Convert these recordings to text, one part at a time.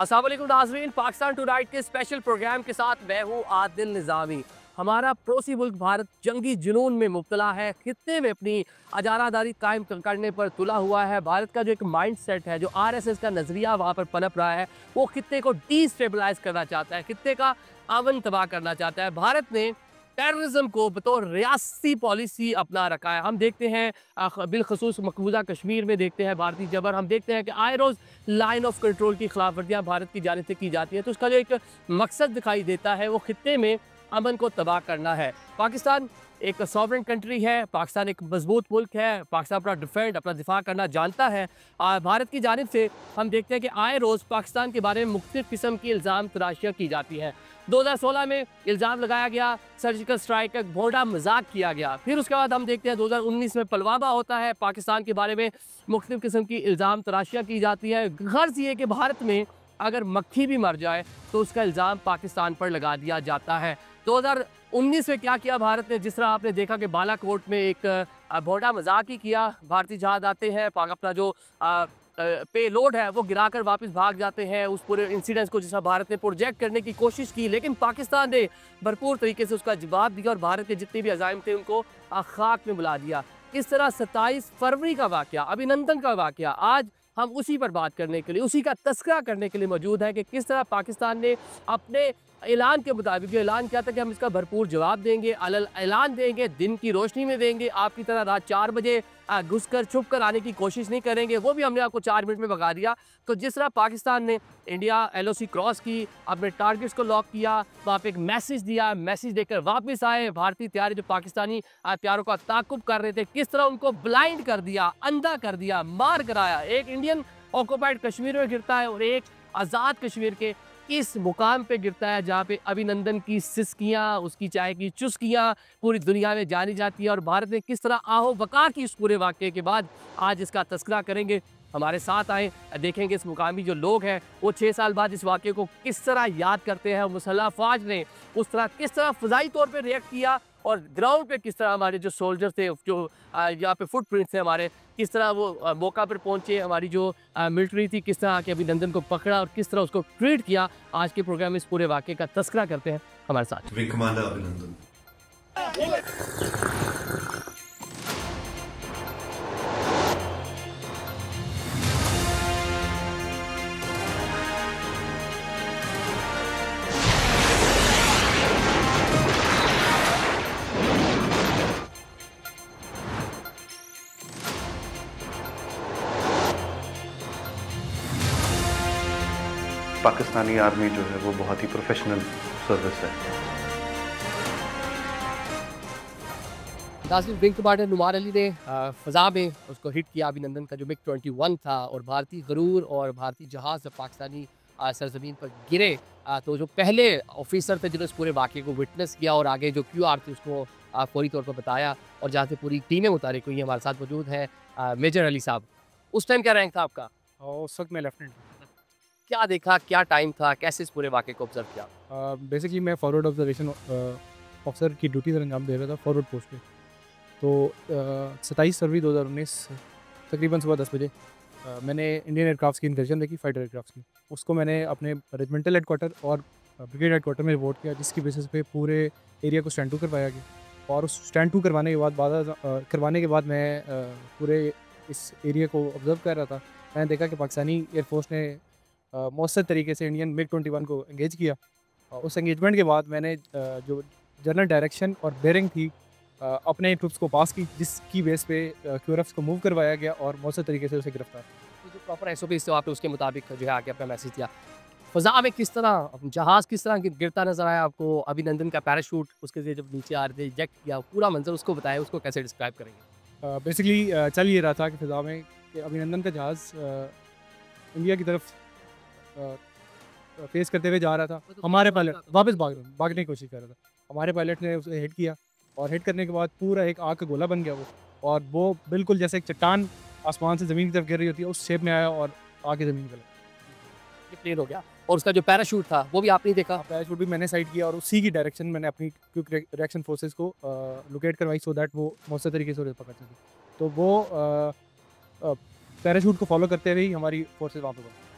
अस्सलाम वालेकुम नाज़रीन, पाकिस्तान टुनाइट के स्पेशल प्रोग्राम के साथ मैं हूँ आदिल निज़ामी। हमारा पड़ोसी मुल्क भारत जंगी जुनून में मुब्तला है, खित्ते में अपनी अजारादारी कायम करने पर तुला हुआ है। भारत का जो एक माइंड सेट है, जो आरएसएस का नज़रिया वहाँ पर पनप रहा है, वो खित्ते को डीस्टेबलाइज करना चाहता है, खित्ते का अमन तबाह करना चाहता है। भारत ने टेररिज्म को बतौर रियासती पॉलिसी अपना रखा है। हम देखते हैं बिलखसूस मकबूजा कश्मीर में देखते हैं भारतीय जबर, हम देखते हैं कि आए रोज़ लाइन ऑफ कंट्रोल की खिलाफ वर्जियाँ भारत की जानिब से की जाती हैं। तो उसका जो एक मकसद दिखाई देता है वो खित्ते में अमन को तबाह करना है। पाकिस्तान एक सॉवरेन कंट्री है, पाकिस्तान एक मजबूत मुल्क है, पाकिस्तान अपना दिफा करना जानता है। भारत की जानिब से हम देखते हैं कि आए रोज़ पाकिस्तान के बारे में मुख्तलिफ किस्म की इल्ज़ाम तराशियाँ की जाती हैं। 2016 में इल्ज़ाम लगाया गया सर्जिकल स्ट्राइक का भोंडा मजाक किया गया। फिर उसके बाद हम देखते हैं 2019 में पुलवामा होता है, पाकिस्तान के बारे में मुख्तलिफ किस्म की इल्ज़ाम तराशियाँ की जाती है। गर्ज़ ये कि भारत में अगर मक्खी भी मर जाए तो उसका इल्ज़ाम पाकिस्तान पर लगा दिया जाता है। 2019 में क्या किया भारत ने, जिस तरह आपने देखा कि बालाकोट में एक भोंडा मजाक ही किया। भारतीय जहाज आते हैं, अपना जो पेलोड है वो गिराकर वापस भाग जाते हैं। उस पूरे इंसिडेंस को जिस भारत ने प्रोजेक्ट करने की कोशिश की, लेकिन पाकिस्तान ने भरपूर तरीके से उसका जवाब दिया और भारत के जितने भी अज़ाइम थे उनको खाक में बुला दिया। इस तरह 27 फरवरी का वाक़या, अभिनंदन का वाक़या, आज हम उसी पर बात करने के लिए, उसी का तस्करा करने के लिए मौजूद है कि किस तरह पाकिस्तान ने अपने ऐलान के मुताबिक, जो ऐलान किया था कि हम इसका भरपूर जवाब देंगे, अलल ऐलान देंगे, दिन की रोशनी में देंगे, आपकी तरह रात 4 बजे घुसकर छुप कर आने की कोशिश नहीं करेंगे, वो भी हमने आपको 4 मिनट में भगा दिया। तो जिस तरह पाकिस्तान ने इंडिया एलओसी क्रॉस की, अपने टारगेट्स को लॉक किया, वहाँ पे एक मैसेज दिया, मैसेज देकर वापस आए, भारतीय तैयारी जो पाकिस्तानी प्यारों का ताकुब कर रहे थे, किस तरह उनको ब्लाइंड कर दिया, अंधा कर दिया, मार कराया। एक इंडियन ऑक्युपाइड कश्मीर में गिरता है और एक आज़ाद कश्मीर के इस मुकाम पे गिरता है जहाँ पे अभिनंदन की सिसकियाँ, उसकी चाय की चुस्कियाँ पूरी दुनिया में जानी जाती है। और भारत ने किस तरह आहो बका की इस पूरे वाक़े के बाद आज इसका तस्करा करेंगे। हमारे साथ आए, देखेंगे इस मुकामी जो लोग हैं वो 6 साल बाद इस वाक़े को किस तरह याद करते हैं। मुसल्लह फ़ौज ने उस तरह किस तरह फ़िज़ाई तौर पर रिएक्ट किया और ग्राउंड पे किस तरह हमारे जो सोल्जर थे, जो यहाँ पे फुटप्रिंट्स थे हमारे, किस तरह वो मौका पर पहुँचे, हमारी जो मिलिट्री थी किस तरह आके अभिनंदन को पकड़ा और किस तरह उसको ट्रीट किया। आज के प्रोग्राम में इस पूरे वाक़े का तस्करा करते हैं हमारे साथ। विंग कमांडर अभिनंदन। पाकिस्तानी आर्मी जो है वो बहुत ही प्रोफेशनल सर्विस है। नाज़रीन, विंग कमांडर नुमान अली ने फ़ज़ा में उसको हिट किया, अभिनंदन का जो मिग 21 था, और भारतीय गरूर और भारतीय जहाज़ जब पाकिस्तानी सरजमीन पर गिरे तो जो पहले ऑफिसर थे जिन्होंने इस पूरे वाक़े को विटनेस किया और आगे जो क्यूआर थी उसको फौरी तौर पर बताया, और जहाँ से पूरी टीमें मुतारिक हुई, हमारे साथ मौजूद हैं मेजर अली साहब। उस टाइम क्या रैंक था आपका? उस वक्त मैं लेफ्टिनेंट। क्या देखा, क्या टाइम था, कैसे इस पूरे वाक़े को ऑब्जर्व किया? बेसिकली मैं फॉरवर्ड ऑब्जर्वेशन ऑफिसर की ड्यूटी पर अंजाम दे रहा था फॉरवर्ड पोस्ट पे। तो 27 फरवरी 2019 तकरीबन सुबह 10 बजे मैंने इंडियन एयरक्राफ्ट की इंकर्जन देखी, फाइटर एयरक्राफ्ट की। उसको मैंने अपने रेजिमेंटल हेडक्वार्टर और ब्रिगेड हेडक्वार्टर में रिपोर्ट किया, जिसकी बेसिस पे पूरे एरिया को स्टैंड टू करवाया गया। और उस स्टैंड टू करवाने के बाद मैं पूरे इस एरिया को ऑब्जर्व कर रहा था। मैंने देखा कि पाकिस्तानी एयरफोर्स ने मौसर तरीके से इंडियन मिग 21 को एंगेज किया। उस एंगेजमेंट के बाद मैंने जो जनरल डायरेक्शन और बेयरिंग थी अपने ट्रुप्स को पास की, जिसकी बेस पे क्यूरफ्स को मूव करवाया गया और मौसर तरीके से उसे गिरफ्तार। तो जो प्रॉपर एसओपीज़ थे आपने उसके मुताबिक जो है आगे अपना मैसेज दिया। फ़ज़ा में किस तरह जहाज़ किस तरह गिरता नज़र आया आपको, अभिनंदन का पैराशूट उसके से जब नीचे आ रहे थे इजेक्ट किया, पूरा मंजर उसको बताया, उसको कैसे डिस्क्राइब करेंगे? बेसिकली चल ये रहा था कि फ़िज़ा में कि अभिनंदन का जहाज़ इंडिया की तरफ फेस करते हुए जा रहा था। हमारे पायलट वापस भागने की कोशिश कर रहा था। हमारे पायलट ने उसे हिट किया और हिट करने के बाद पूरा एक आग का गोला बन गया वो, और वो बिल्कुल जैसे एक चट्टान आसमान से ज़मीन की तरफ गिर रही होती है उस शेप में आया और आके ज़मीन पर लगा। ये प्लेन हो गया। और उसका जो पैराशूट था वो भी आपने देखा? पैराशूट भी मैंने साइड किया और उसी की डायरेक्शन मैंने अपनी क्विक रिएक्शन फोर्सेस को लोकेट करवाई, सो दैट वो मौसर तरीके से उसे पकड़ सके। तो वो पैराशूट को फॉलो करते हुए ही हमारी फोर्सेस वहाँ पर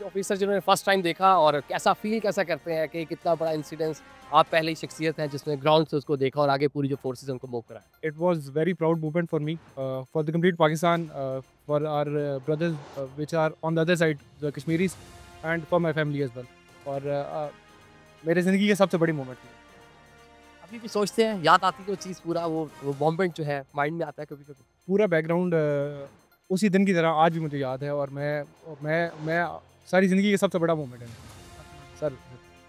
ऑफिसर जिन्होंने फर्स्ट टाइम देखा और कैसा फील कैसा करते हैं कि कितना बड़ा इंसिडेंस, आप पहले ही शख्सियत हैं जिसने ग्राउंड से उसको देखा और आगे पूरी जो फोर्सेस उनको मूव कराया? It was very proud moment for me, for the complete Pakistan, for our brothers which are on the other side, the Kashmiris, and for my family as well. और मेरे ज़िंदगी का सबसे बड़ी मोमेंट थी। अभी भी सोचते हैं, याद आती है वो चीज़, पूरा वो मोमेंट जो है माइंड में आता है कभी कभी? पूरा बैकग्राउंड उसी दिन की तरह आज भी मुझे याद है, और मैं सारी ज़िंदगी का सबसे बड़ा मोमेंट है सर।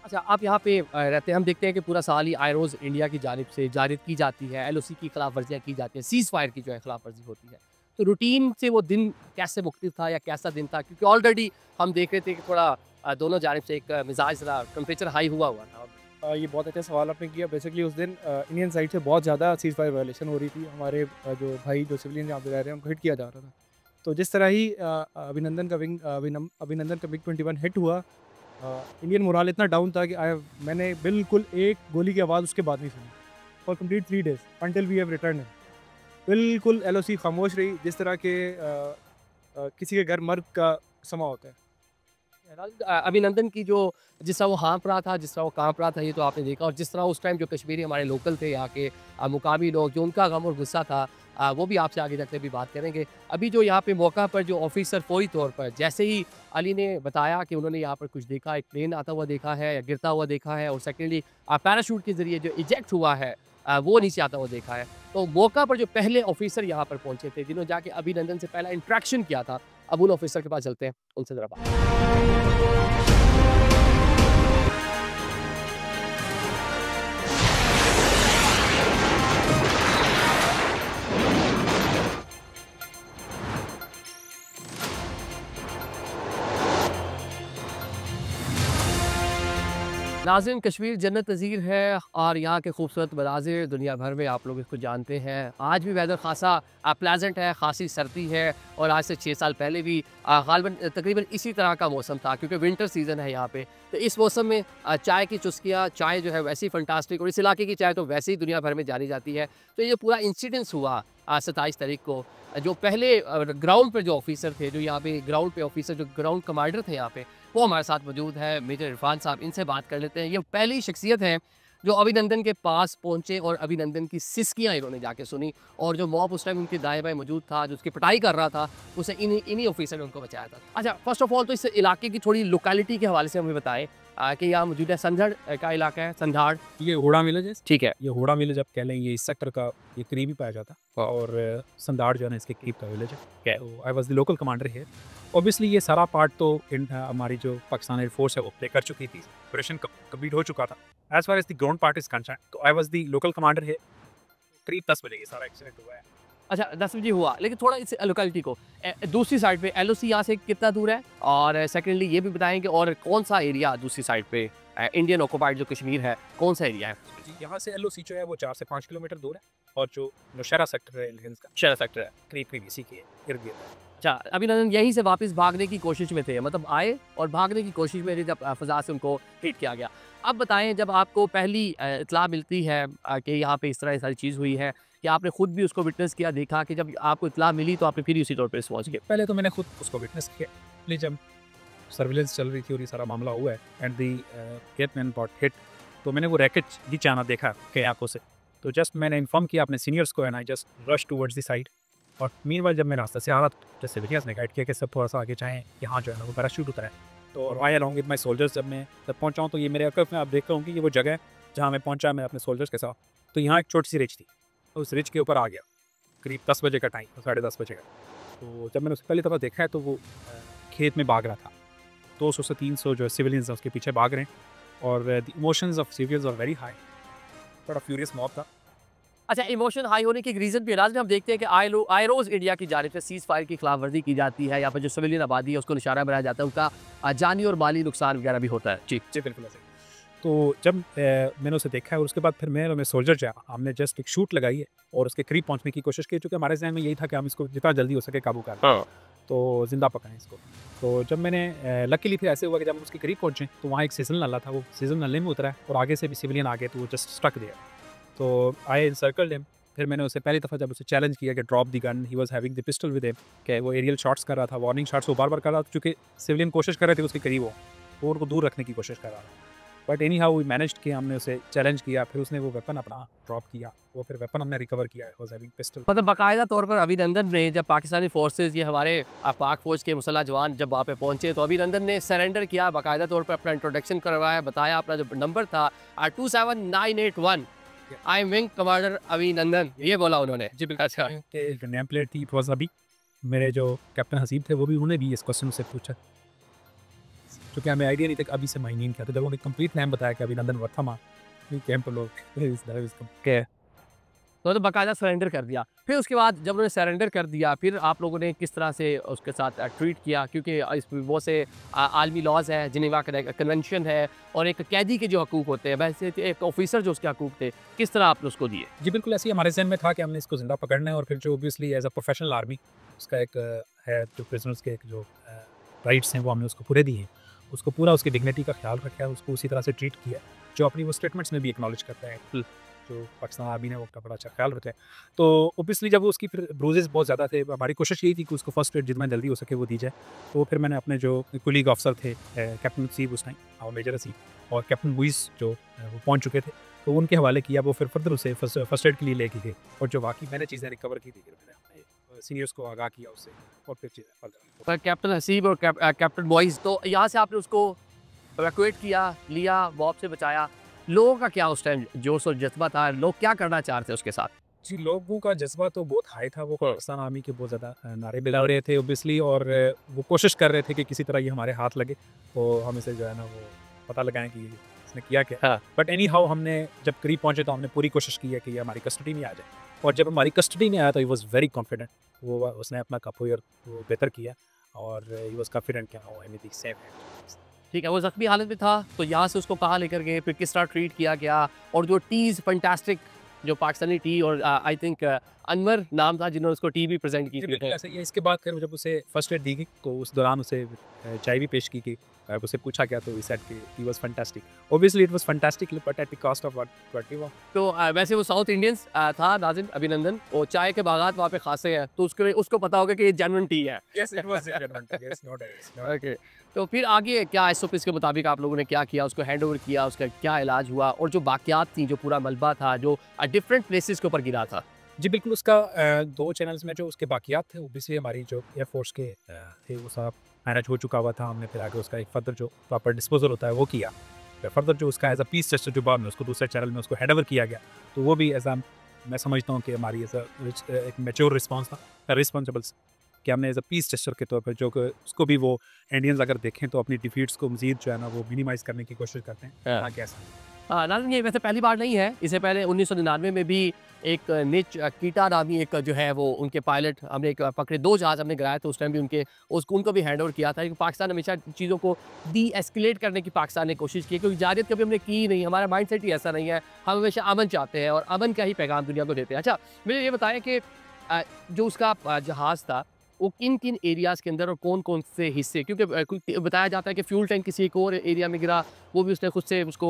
अच्छा, आप यहाँ पे रहते हैं, हम देखते हैं कि पूरा साल ही आयरोज़ इंडिया की जानिब से जारिद की जाती है, एलओसी की खिलाफ वर्जियाँ की जाती हैं, सीज़ फायर की जो है खिलाफ वर्जी होती है। तो रूटीन से वो दिन कैसे मुख्तलिफ था या कैसा दिन था? क्योंकि ऑलरेडी हम देख रहे थे कि थोड़ा दोनों जानिब से एक मिजाज ज़रा टेम्परेचर हाई हुआ था। ये बहुत अच्छा सवाल आपने किया। बेसिकली उस दिन इंडियन साइड से बहुत ज़्यादा सीज़ फायर वायलेशन हो रही थी। हमारे जो भाई जो सिविलियन यहाँ पे रह रहे हैं उनको हिट किया जा रहा था। तो जिस तरह ही अभिनंदन का मिग 21 हिट हुआ, इंडियन मोराल इतना डाउन था कि मैंने बिल्कुल एक गोली की आवाज़ उसके बाद नहीं सुनी for complete 3 days until we have return. बिल्कुल एलओसी खामोश रही, जिस तरह के किसी के घर मर्द का समा होता है। अभिनंदन की जो जिस तरह वो हाँफ रहा था, जिस तरह वो काँप रहा था, ये तो आपने देखा। और जिस तरह उस टाइम जो कश्मीरी हमारे लोकल थे, यहाँ के मुकामी लोग, जो उनका गम और गुस्सा था, वो भी आपसे आगे जाके भी बात करेंगे। अभी जो यहाँ पे मौका पर जो ऑफिसर फौरी तौर पर, जैसे ही अली ने बताया कि उन्होंने यहाँ पर कुछ देखा, एक प्लेन आता हुआ देखा है या गिरता हुआ देखा है, और सेकेंडली पैराशूट के ज़रिए जो इजेक्ट हुआ है वो नीचे आता हुआ देखा है। तो मौका पर जो पहले ऑफिसर यहाँ पर पहुँचे थे, जिन्होंने जाके अभिनंदन से पहला इंट्रैक्शन किया था, अब उन ऑफिसर के पास चलते हैं, उनसे ज़रा बात। नाज़रीन, कश्मीर जन्नत नज़ीर है और यहाँ के खूबसूरत मनाज़िर दुनिया भर में आप लोग इसको जानते हैं। आज भी वेदर खासा प्लेजेंट है, खासी सर्दी है, और आज से 6 साल पहले भी गालिबन तकरीबन इसी तरह का मौसम था, क्योंकि विंटर सीज़न है यहाँ पे। तो इस मौसम में चाय की चुस्कियाँ, चाय जो है वैसी फंटास्टिक, और इस इलाके की चाय तो वैसे ही दुनिया भर में जानी जाती है। तो ये पूरा इंसिडेंस हुआ 27 तारीख को, जो पहले ग्राउंड पर जो ऑफिसर थे, जो यहाँ पे ग्राउंड पे ऑफिसर, जो ग्राउंड कमांडर थे यहाँ पे, वो हमारे साथ मौजूद है, मेजर इरफान साहब। इनसे बात कर लेते हैं। ये पहली शख्सियत है जो अभिनंदन के पास पहुंचे और अभिनंदन की सिसकियाँ इन्होंने जाके सुनी, और जो मॉब उस टाइम उनके दाएं बाएं मौजूद था, जो उसकी पिटाई कर रहा था, उसे इन्हीं ऑफिसर ने उनको बचाया था। अच्छा, फर्स्ट ऑफ ऑल तो इस इलाके की थोड़ी लोकेलिटी के हवाले से हमें बताएं कि यहाँ मौजूद है संधड़ का इलाका है, संधाड़। ये होड़ा विलेज है, ठीक है। ये होड़ा विलेज आप कह लें, ये इस सेक्टर का ये करीब ही पाया जाता है, और संदाड़ जो है ना इसके करीब का विलेज है। आई was the local commander here. Obviously ये सारा पार्ट तो हमारी जो पाकिस्तान एयरफोर्स है वो प्ले कर चुकी थी, ऑपरेशन कंप्लीट हो चुका था। As far as the ground part is concern, तो I was the local commander here. करीब 10 बजे ये सारा एक्सीडेंट हुआ है। अच्छा, 10 बजे हुआ, लेकिन थोड़ा इस लोकेलिटी को दूसरी साइड पे एलओसी यहाँ से कितना दूर है, और सेकेंडली ये भी बताएंगे और कौन सा एरिया दूसरी साइड पे इंडियन ऑक्युपाइड जो कश्मीर है, कौन सा एरिया है? यहाँ से एलओसी जो है वो 4 से 5 किलोमीटर दूर है, और जो नौशहरा सेक्टर है हिल्स का, शहर सेक्टर है, करीब इसी के इर्द गिर्द है। अच्छा, अभिनंदन यहीं से वापस भागने की कोशिश में थे, मतलब आए और भागने की कोशिश में थे जब फ़ज़ा से उनको हिट किया गया। अब बताएं, जब आपको पहली इत्तला मिलती है कि यहाँ पे इस तरह सारी चीज़ हुई है, कि आपने खुद भी उसको विटनेस किया, देखा, कि जब आपको इत्तला मिली तो आपने फिर उसी तौर पर रिस्पॉन्स किया? पहले तो मैंने खुद उसको विटनेस किया, लेकिन जब सर्विलेंस चल रही थी और ये सारा मामला हुआ है and the hitman got hit, तो मैंने वो रैकेट नीचे आना देखा कई आंखों से। तो जस्ट मैंने इन्फॉर्म किया अपने सीनियर्स को, and I just rush towards the side. और मीनवाइल जब मैं रास्ते से आ रहा था, जैसे विलियर्स ने गाइड किया कि सब थोड़ा सा आगे जाएँ, यहाँ जो है ना वो पैराशूट उतरा है। तो आई अलॉन्ग विद माई सोल्जर्स, जब मैं पहुँचा हूँ तो ये मेरे अकफ में आप देख रहा हूँ कि ये वो जगह है जहाँ मैं पहुँचा मैं अपने सोल्जर्स के साथ। तो यहाँ एक छोटी सी रिच थी, तो उस रिच के ऊपर आ गया, करीब 10 बजे का टाइम, 10:30 बजे का। तो जब मैंने उससे पहली दफ़ा देखा है तो वो खेत में भाग रहा था। 200 से 300 जो सिविलियंस उसके पीछे भाग रहे हैं, और the emotions of civilians are very high. बड़ा फ्यूरियस मॉब था। अच्छा, इमोशन हाई होने के एक रीज़न भी है। हम देखते हैं कि आयरोज़ इंडिया की जानिब से सीज़ फायर की खिलाफ वर्जी की जाती है, यहाँ पर जो सिविलियन आबादी है उसको निशाना बनाया जाता है, उनका जानी और माली नुकसान वगैरह भी होता है। जी जी बिल्कुल ऐसे। तो जब मैंने उसे देखा है, और उसके बाद फिर मैं और मेरे सोल्जर जो है हमने जस्ट एक शूट लगाई है और उसके करीब पहुँचने की कोशिश की, क्योंकि हमारे जहन में यही था कि हम इसको जितना जल्दी हो सके काबू कर लें, तो ज़िंदा पकाएं इसको। तो जब मैंने लकीली फिर ऐसे हुआ कि जब हम उसके करीब पहुँचे तो वहाँ एक सीजन नल्ला था, वो सीजन नल्ले में उतरा है और आगे से भी सिविलियन आ गए, तो वो जस्ट स्टक दिया। तो आई इंसर्कल्ड हिम, फिर मैंने उसे पहली दफ़ा जब उसे चैलेंज किया कि drop the gun, he was having the pistol with him, कि वो एरियल शॉट्स कर रहा था, वार्निंग शॉट्स वो बार-बार कर रहा था, चूँकि सिविलियन कोशिश कर रहे थे उसके करीब हो, वो उनको दूर रखने की कोशिश कर रहा था। But anyhow we managed कि हमने उसे चैलेंज किया, फिर उसने वो वेपन अपना ड्रॉप किया, वो फिर वेपन हमने रिकवर किया, वाज हैविंग पिस्टल। मतलब बाकायदा तौर पर अभिनंदन ने जब पाकिस्तानी फोर्सेस ये हमारे पाक फौज के मुसल्ह जवान जब वहाँ पे पहुँचे तो अभिनंदन ने सरेंडर किया, बाकायदा तौर पर अपना इंट्रोडक्शन करवाया, बताया अपना जो नंबर था 27981, आई एम विंग कमांडर अभिनंदन, ये बोला उन्होंने। जी बिल्कुल। अच्छा, जो नेम प्लेट थी इट वाज अभी, मेरे जो कैप्टन हसीब थे वो भी उन्होंने भी इस क्वेश्चन से पूछा, क्योंकि हमें आइडिया नहीं था कि अभी से मायने क्या था। जब उन्होंने कंप्लीट नेम बताया कि अभिनंदन वर्मा, कैंप लोग के तो बाकायदा सरेंडर कर दिया। फिर उसके बाद जब उन्होंने सरेंडर कर दिया, फिर आप लोगों ने किस तरह से उसके साथ ट्रीट किया, क्योंकि इस वो से आलमी लॉज है, जिनेवा कन्वेंशन है, और एक कैदी के जो हकूक़ होते हैं, वैसे एक ऑफिसर जो उसके हकूक़ थे, किस तरह आपने उसको दिए? जी बिल्कुल, ऐसे ही हमारे जहन में था कि हमने इसको ज़िंदा पकड़ना है, और फिर जो obviously as a professional army उसका एक है, जो प्रिजनर्स के एक जो राइट्स हैं वो हमने उसको पूरे दिए हैं, उसको पूरा उसकी डिग्निटी का ख्याल रखा है, उसको उसी तरह से ट्रीट किया, जो अपनी वो स्टेटमेंट्स में भी एक्नॉलेज करता है, जो पाकिस्तान आर्मी ने वो का बड़ा अच्छा ख्याल रखा है। तो ओबियसली जब उसकी फिर ब्रूजेस बहुत ज़्यादा थे, हमारी कोशिश यही थी कि उसको फर्स्ट एड जितना जल्दी हो सके वो दी जाए। तो फिर मैंने अपने जो कुलीग ऑफिसर थे, कैप्टन हसीब उस टाइम, और मेजर हसीब और कैप्टन मुइज़ जो वो पहुँच चुके थे, तो उनके हवाले किया। वो फिर फर्दर उसे फर्स्ट एड के लिए लेके गए, और जो वाकई मैंने चीज़ें रिकवर की थी, मैंने अपने सीनियर्स को आगाह किया उससे, और फिर चीज़ें फर्दर। कैप्टन हसीब और कैप्टन बॉयज़, तो यहाँ से आपने उसको एवैक्यूएट किया, लिया, बॉब से बचाया। लोगों का क्या उस टाइम जोश और जज्बा था, लोग क्या करना चाह रहे थे उसके साथ? जी, लोगों का जज्बा तो बहुत हाई था, वो पाकिस्तान आर्मी के बहुत ज़्यादा नारे बिला रहे थे ओबियसली, और वो कोशिश कर रहे थे कि किसी तरह ये हमारे हाथ लगे, तो हम इसे जो है ना वो पता लगाएं कि इसने किया क्या। हाँ। बट एनी हाउ हमने जब करीब पहुँचे तो हमने पूरी कोशिश की है कि ये हमारी कस्टडी में आ जाए, और जब हमारी कस्टडी में आया तो ही वॉज वेरी कॉन्फिडेंट, वो उसने अपना कपोयर वो बेहतर किया, और ही वॉज कॉन्फिडेंट कि हाँ एनीथिंग सेफ है। ठीक है, वो ज़ख्मी हालत में था, तो यहाँ से उसको कहाँ लेकर गए, फिर किस तरह ट्रीट किया गया, और जो टीज़ फैंटास्टिक जो पाकिस्तानी टी, और आई थिंक अनवर नाम था जिन्होंने उसको टी भी प्रेजेंट की थी। ऐसे ये इसके बाद फिर जब उसे फर्स्ट एड दी गई तो उस दौरान उसे चाय भी पेश की गई, उसे पूछा गया तो ही सेड कि he was fantastic. Obviously it was fantastic, but at the cost of what he was. तो वैसे वो साउथ इंडियंस था नाज़िम अभिनंदन, वो चाय के बागात वहाँ पे खासे हैं, तो उसको पता होगा कि ये जेन्युइन टी है। Yes it was genuine, yes no doubt. Okay, तो फिर आगे क्या एसओपीज़ के मुताबिक आप लोगों ने क्या किया, उसको हैंड ओवर किया, उसका क्या इलाज हुआ, और जो बाकियात थी, जो पूरा मलबा था, जो डिफरेंट प्लेसेस के ऊपर गिरा था? जी बिल्कुल, उसका 2 चैनल्स में जो उसके बाकियात थे, ओबियसली हमारी जो एयरफोर्स के थे वो सब मैनेज हो चुका हुआ था। हमने फिर आगे उसका एक फर्दर जो प्रॉपर डिस्पोजल होता है वो किया, फिर फर्दर जो उसका एज अ पीस जेस्चर जो बाद में उसको दूसरे चैनल में उसको हैंड ओवर किया गया, तो वो भी एज मैं समझता हूँ कि हमारी एज एक मैच्योर रिस्पॉन्स था, रिस्पॉन्सिबल्स कि हमने एज अ पीस जेस्चर के तौर पर जो उसको भी वो इंडियंस अगर देखें तो अपनी डिफीट्स को मजीद जो है ना वो मिनिमाइज़ करने की कोशिश करते हैं। हाँ कैसा नाज़िम, ये वैसे पहली बार नहीं है, इससे पहले 1999 में भी एक निच कीटा नामी एक जो है वो उनके पायलट हमने एक पकड़े, 2 जहाज़ हमने गिराए, तो उस टाइम भी उनको भी हैंड ओवर किया था। क्योंकि पाकिस्तान हमेशा चीज़ों को डी एस्केलेट करने की पाकिस्तान ने कोशिश की, क्योंकि जारियत कभी हमने की नहीं, हमारा माइंड सेट ही ऐसा नहीं है, हम हमेशा अमन चाहते हैं और अमन का ही पैगाम दुनिया को देते हैं। अच्छा, मुझे ये बताएं कि जो उसका जहाज़ था वो किन किन एरियाज़ के अंदर और कौन कौन से हिस्से, क्योंकि बताया जाता है कि फ्यूल टैंक किसी एक और एरिया में गिरा, वो भी उसने खुद से उसको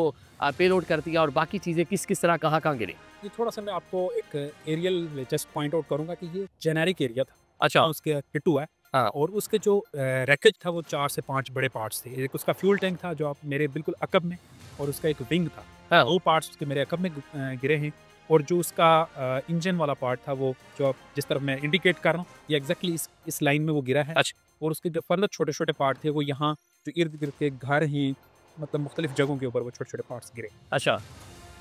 पेलोड कर दिया, और बाकी चीज़ें किस तरह कहाँ गिरी? ये थोड़ा सा मैं आपको एक एरियल जस्ट पॉइंट आउट करूँगा कि ये जेनेरिक एरिया था। अच्छा, उसके किट्टू है, हाँ, और उसके जो रैकेज था वो 4 से 5 बड़े पार्ट्स थे। एक उसका फ्यूल टैंक था जो आप मेरे बिल्कुल अकब में, और उसका एक विंग था, हाँ। 2 पार्ट्स उसके मेरे अकब में गिरे हैं, और जो उसका इंजन वाला पार्ट था वो जो आप जिस तरफ मैं इंडिकेट कर रहा हूँ ये एग्जैक्टली इस लाइन में वो गिरा है। अच्छा, और उसके जो फर्दर छोटे छोटे पार्ट थे वो यहाँ जो इर्द गिर्द के घर ही, मतलब मुख्तलिफ जगहों के ऊपर वो छोटे छोटे पार्ट्स गिरे। अच्छा,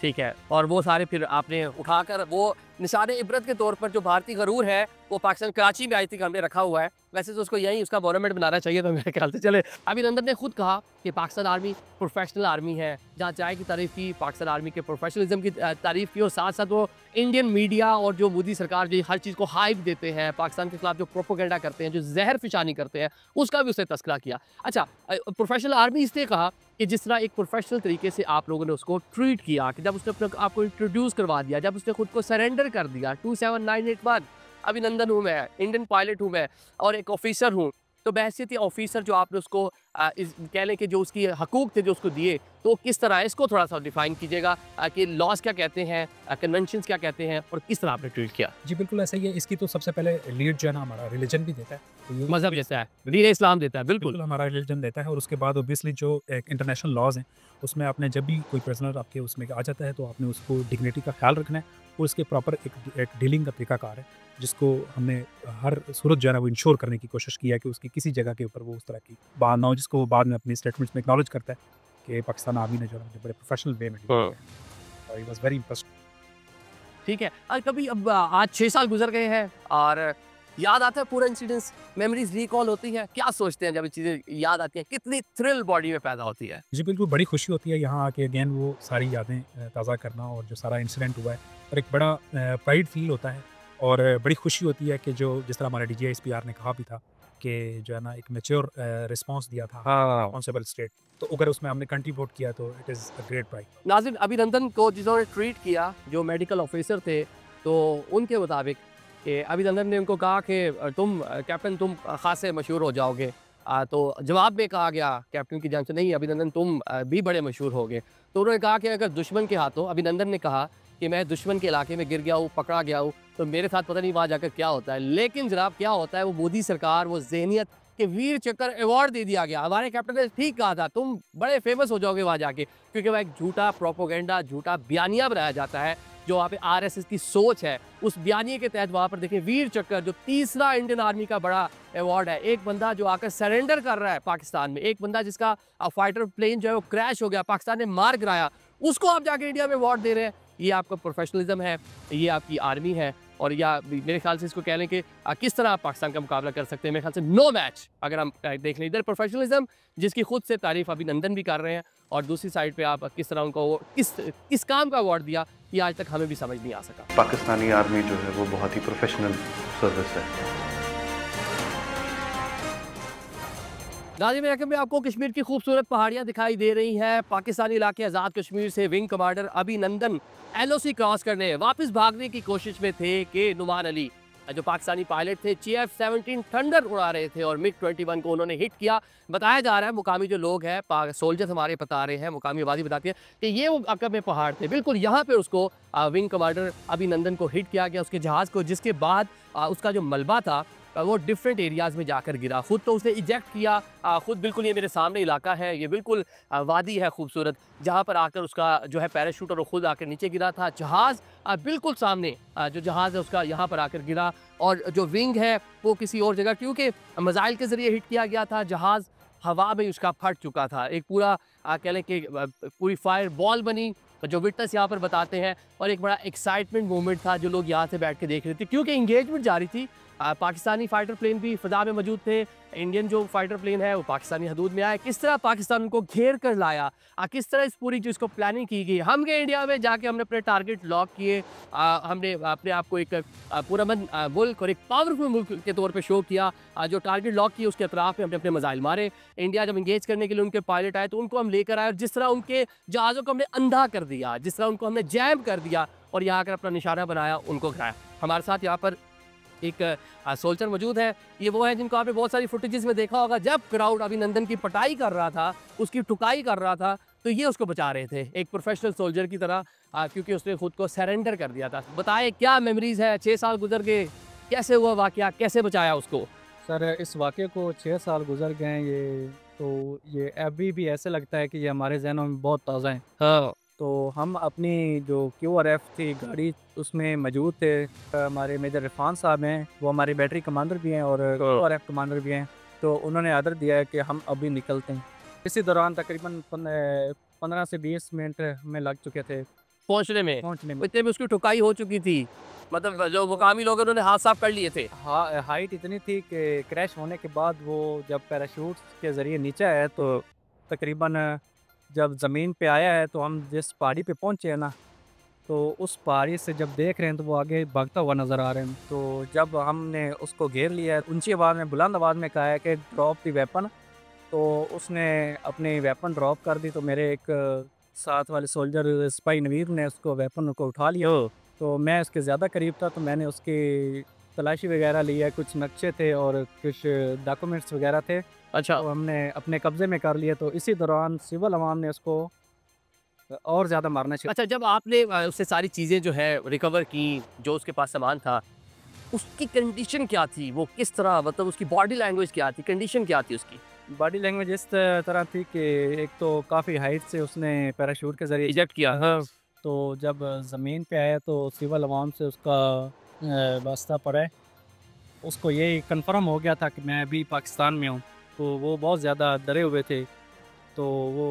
ठीक है, और वो सारे फिर आपने उठाकर वो निशान इबरत के तौर पर जो भारतीय गरूर है वो पाकिस्तान कराची में आई थी, हमने रखा हुआ है। वैसे तो उसको यहीं उसका मोनूमेंट बनाना चाहिए था मेरे ख्याल से। चले, अभिनंदन ने खुद कहा कि पाकिस्तान आर्मी प्रोफेशनल आर्मी है, जहाँ चाय की तारीफ़ की, पाकिस्तान आर्मी के प्रोफेशनलिज्म की तारीफ़ की, और साथ साथ वो इंडियन मीडिया और जो मोदी सरकार जो हर चीज़ को हाइप देते हैं, पाकिस्तान के खिलाफ जो प्रोपोगेंडा करते हैं, जो जहर फिशानी करते हैं, उसका भी उसने तस्करा किया। अच्छा, प्रोफेशनल आर्मी इसलिए कहा कि जिस तरह एक प्रोफेशनल तरीके से आप लोगों ने उसको ट्रीट किया, कि जब उसने अपने आपको इंट्रोड्यूस करवा दिया, जब उसने खुद को सरेंडर कर दिया, 27981 अभिनंदन हूँ मैं, इंडियन पायलट हूँ मैं, और एक ऑफिसर हूँ, तो बहैसियत ऑफिसर जो आपने उसको कह लें कि जो उसकी हकूक थे जो उसको दिए, तो किस तरह इसको थोड़ा सा डिफाइन कीजिएगा कि लॉज क्या कहते हैं, कन्वेंशंस क्या कहते हैं और किस तरह आपने ट्रीट किया। जी बिल्कुल ऐसा ही है। इसकी तो सबसे पहले लीड जो है ना हमारा रिलीजन भी देता है, तो ये मजहब जैसा है, दीन इस्लाम देता है, बिल्कुल। बिल्कुल हमारा रिलीजन देता है। और उसके बाद ऑब्वियसली जो इंटरनेशनल लॉज हैं उसमें आपने जब भी कोई प्रिजनर आपके उसमें आ जाता है तो आपने उसको डिग्निटी का ख्याल रखना है और उसके प्रॉपर एक डीलिंग का तरीकाकार है, जिसको हमने हर सूरत जो है ना वो इंश्योर करने की कोशिश की है कि उसकी किसी जगह के ऊपर वो उस तरह की बात ना हो, जिसको वो बाद में अपनी स्टेटमेंट्स में एक्नॉलेज करता है कि पाकिस्तान आर्मी ने जो है बड़े प्रोफेशनल वे में डील किया और ही वाज वेरी इम्प्रेस्ड। ठीक है, और कभी अब आज 6 साल गुजर गए हैं और याद आता है पूरा इंसिडेंस, मेमोरीज रिकॉल होती है, क्या सोचते हैं जब ये चीज़ें याद आती हैं, कितनी थ्रिल बॉडी में पैदा होती है? जी बिल्कुल बड़ी खुशी होती है यहाँ आके अगेन वो सारी यादें ताज़ा करना और जो सारा इंसिडेंट हुआ है, और एक बड़ा प्राइड फील होता है और बड़ी खुशी होती है कि जो जिस तरह हमारे DGISPR ने कहा भी था कि जो है ना एक मैच्योर रिस्पांस दिया था रिस्पॉन्सिबल स्टेट, तो अगर उसमें हमने कंट्रीब्यूट किया तो it is a great pride. नाज़रीन, अभिनंदन को जिन्होंने ट्रीट किया, जो मेडिकल ऑफिसर थे, तो उनके मुताबिक कि अभिनंदन ने उनको कहा कि तुम कैप्टन तुम खासे मशहूर हो जाओगे, तो जवाब में कहा गया कैप्टन की जान से, नहीं अभिनंदन तुम भी बड़े मशहूर होगे। तो उन्होंने कहा कि अगर दुश्मन के हाथों, अभिनंदन ने कहा कि मैं दुश्मन के इलाके में गिर गया हूँ, पकड़ा गया हूँ, तो मेरे साथ पता नहीं वहाँ जाकर क्या होता है। लेकिन जनाब क्या होता है, वो मोदी सरकार, वो ज़हनियत कि वीर चक्र अवार्ड दे दिया गया। हमारे कैप्टन ने ठीक कहा था, तुम बड़े फेमस हो जाओगे वहाँ जाके, क्योंकि वह एक झूठा प्रोपोगेंडा, झूठा बयानिया बनाया जाता है, जो वहाँ पे RSS की सोच है। उस बयानिए के तहत वहाँ पर देखिए वीर चक्र, जो तीसरा इंडियन आर्मी का बड़ा अवार्ड है, एक बंदा जो आकर सरेंडर कर रहा है पाकिस्तान में, एक बंदा जिसका फाइटर प्लेन जो है वो क्रैश हो गया, पाकिस्तान ने मार गिराया, उसको आप जाके इंडिया में अवार्ड दे रहे हैं। ये आपका प्रोफेशनलिज्म है, ये आपकी आर्मी है, और या मेरे ख्याल से इसको कह लें कि किस तरह आप पाकिस्तान का मुकाबला कर सकते हैं। मेरे ख्याल से नो मैच, अगर हम देख लें, इधर प्रोफेशनलिज्म जिसकी खुद से तारीफ अभिनंदन भी कर रहे हैं, और दूसरी साइड पे आप किस तरह उनको किस काम का अवार्ड दिया, ये आज तक हमें भी समझ नहीं आ सका। पाकिस्तानी आर्मी जो है वो बहुत ही प्रोफेशनल सर्विस है। नाज़रीन, मेरे में आपको कश्मीर की खूबसूरत पहाड़ियाँ दिखाई दे रही हैं। पाकिस्तानी इलाके आज़ाद कश्मीर से विंग कमांडर अभिनंदन LOC क्रॉस करने वापस भागने की कोशिश में थे कि नुमान अली, जो पाकिस्तानी पायलट थे, CF-17 थंडर उड़ा रहे थे और MiG-21 को उन्होंने हिट किया। बताया जा रहा है, मुकामी जो लोग हैं, सोल्जर्स हमारे बता रहे हैं, मुकामी आबादी बताती है कि ये वो अकब में पहाड़ थे, बिल्कुल यहाँ पे उसको विंग कमांडर अभिनंदन को हिट किया गया, उसके जहाज़ को, जिसके बाद उसका जो मलबा था वो डिफरेंट एरियाज़ में जाकर गिरा। खुद तो उसने इजेक्ट किया, खुद बिल्कुल, ये मेरे सामने इलाका है, ये बिल्कुल वादी है खूबसूरत, जहाँ पर आकर उसका जो है पैराशूट और खुद आकर नीचे गिरा था। जहाज़ बिल्कुल सामने, जो जहाज़ है उसका यहाँ पर आकर गिरा, और जो विंग है वो किसी और जगह, क्योंकि मिसाइल के ज़रिए हिट किया गया था, जहाज़ हवा में उसका फट चुका था। एक पूरा कह लें कि पूरी फायर बॉल बनी, जो विटनेस यहाँ पर बताते हैं, और एक बड़ा एक्साइटमेंट मोमेंट था जो लोग यहाँ से बैठ के देख रहे थे, क्योंकि इंगेजमेंट जारी थी। पाकिस्तानी फाइटर प्लेन भी फ़िज़ा में मौजूद थे, इंडियन जो फाइटर प्लेन है वो पाकिस्तानी हदूद में आए, किस तरह पाकिस्तान उनको घेर कर लाया, किस तरह इस पूरी चीज़ को प्लानिंग की गई। हम गए इंडिया में, जाके हमने अपने टारगेट लॉक किए, हमने अपने आप को एक पुरअमन मुल्क और एक पावरफुल मुल्क के तौर पे शो किया। जो टारगेट लॉक किए उसके अतराफ़ में हमने अपने मिसाइल मारे। इंडिया जब इंगेज करने के लिए उनके पायलट आए तो उनको हम लेकर आए, और जिस तरह उनके जहाज़ों को हमने अंधा कर दिया, जिस तरह उनको हमने जैम कर दिया और यहाँ आकर अपना निशाना बनाया, उनको गिराया। हमारे साथ यहाँ पर एक सोल्जर मौजूद है, ये वो है जिनको आपने बहुत सारी फुटेजेस में देखा होगा, जब क्राउड अभिनंदन की पटाई कर रहा था, उसकी टुकाई कर रहा था, तो ये उसको बचा रहे थे एक प्रोफेशनल सोल्जर की तरह, क्योंकि उसने खुद को सरेंडर कर दिया था। बताए क्या मेमोरीज है, 6 साल गुजर गए, कैसे हुआ वाकया, कैसे बचाया उसको? सर, इस वाक़े को 6 साल गुजर गए हैं, ये अभी भी ऐसे लगता है कि ये हमारे जहनों में बहुत ताज़ा है। हाँ, तो हम अपनी जो QRF थी गाड़ी, उसमें मौजूद थे। हमारे मेजर इरफान साहब हैं, वो हमारे बैटरी कमांडर भी हैं और QRF कमांडर भी हैं, तो उन्होंने आर्डर दिया है कि हम अभी निकलते हैं। इसी दौरान तकरीबन 15 से 20 मिनट हमें लग चुके थे पहुँचने में, पहुंचने में। इतने में उसकी टुकाई हो चुकी थी, मतलब जो मुकामी लोग उन्होंने हाथ साफ कर लिए थे। हाइट इतनी थी कि क्रैश होने के बाद वो जब पैराशूट के ज़रिए नीचे आया, तो तकरीबन जब ज़मीन पे आया है, तो हम जिस पहाड़ी पे पहुंचे हैं ना, तो उस पहाड़ी से जब देख रहे हैं तो वो आगे भागता हुआ नज़र आ रहे हैं। तो जब हमने उसको घेर लिया है, ऊंची आवाज़ में, बुलंद आवाज़ में कहा है कि ड्रॉप दी वेपन, तो उसने अपनी वेपन ड्रॉप कर दी। तो मेरे एक साथ वाले सोल्जर सिपाही नवीर ने उसको वेपन को उठा लिया, तो मैं उसके ज़्यादा करीब था, तो मैंने उसकी तलाशी वगैरह ली है, कुछ नक्शे थे और कुछ डॉक्यूमेंट्स वगैरह थे, अच्छा। तो हमने अपने कब्जे में कर लिए। तो इसी दौरान सिविल अवाम ने उसको और ज़्यादा मारना शुरू। अच्छा, जब आपने उससे सारी चीज़ें जो है रिकवर की, जो उसके पास सामान था, उसकी कंडीशन क्या थी? वो किस तरह, मतलब उसकी बॉडी लैंग्वेज क्या थी? कंडीशन क्या थी उसकी? बॉडी लैंग्वेज इस तरह थी कि एक तो काफ़ी हाइट से उसने पैराशूट के ज़रिए इजेक्ट किया। हाँ। तो जब ज़मीन पे आया तो सिविल अवाम से उसका वास्ता पड़ा है। उसको ये कंफर्म हो गया था कि मैं अभी पाकिस्तान में हूँ, तो वो बहुत ज़्यादा डरे हुए थे। तो वो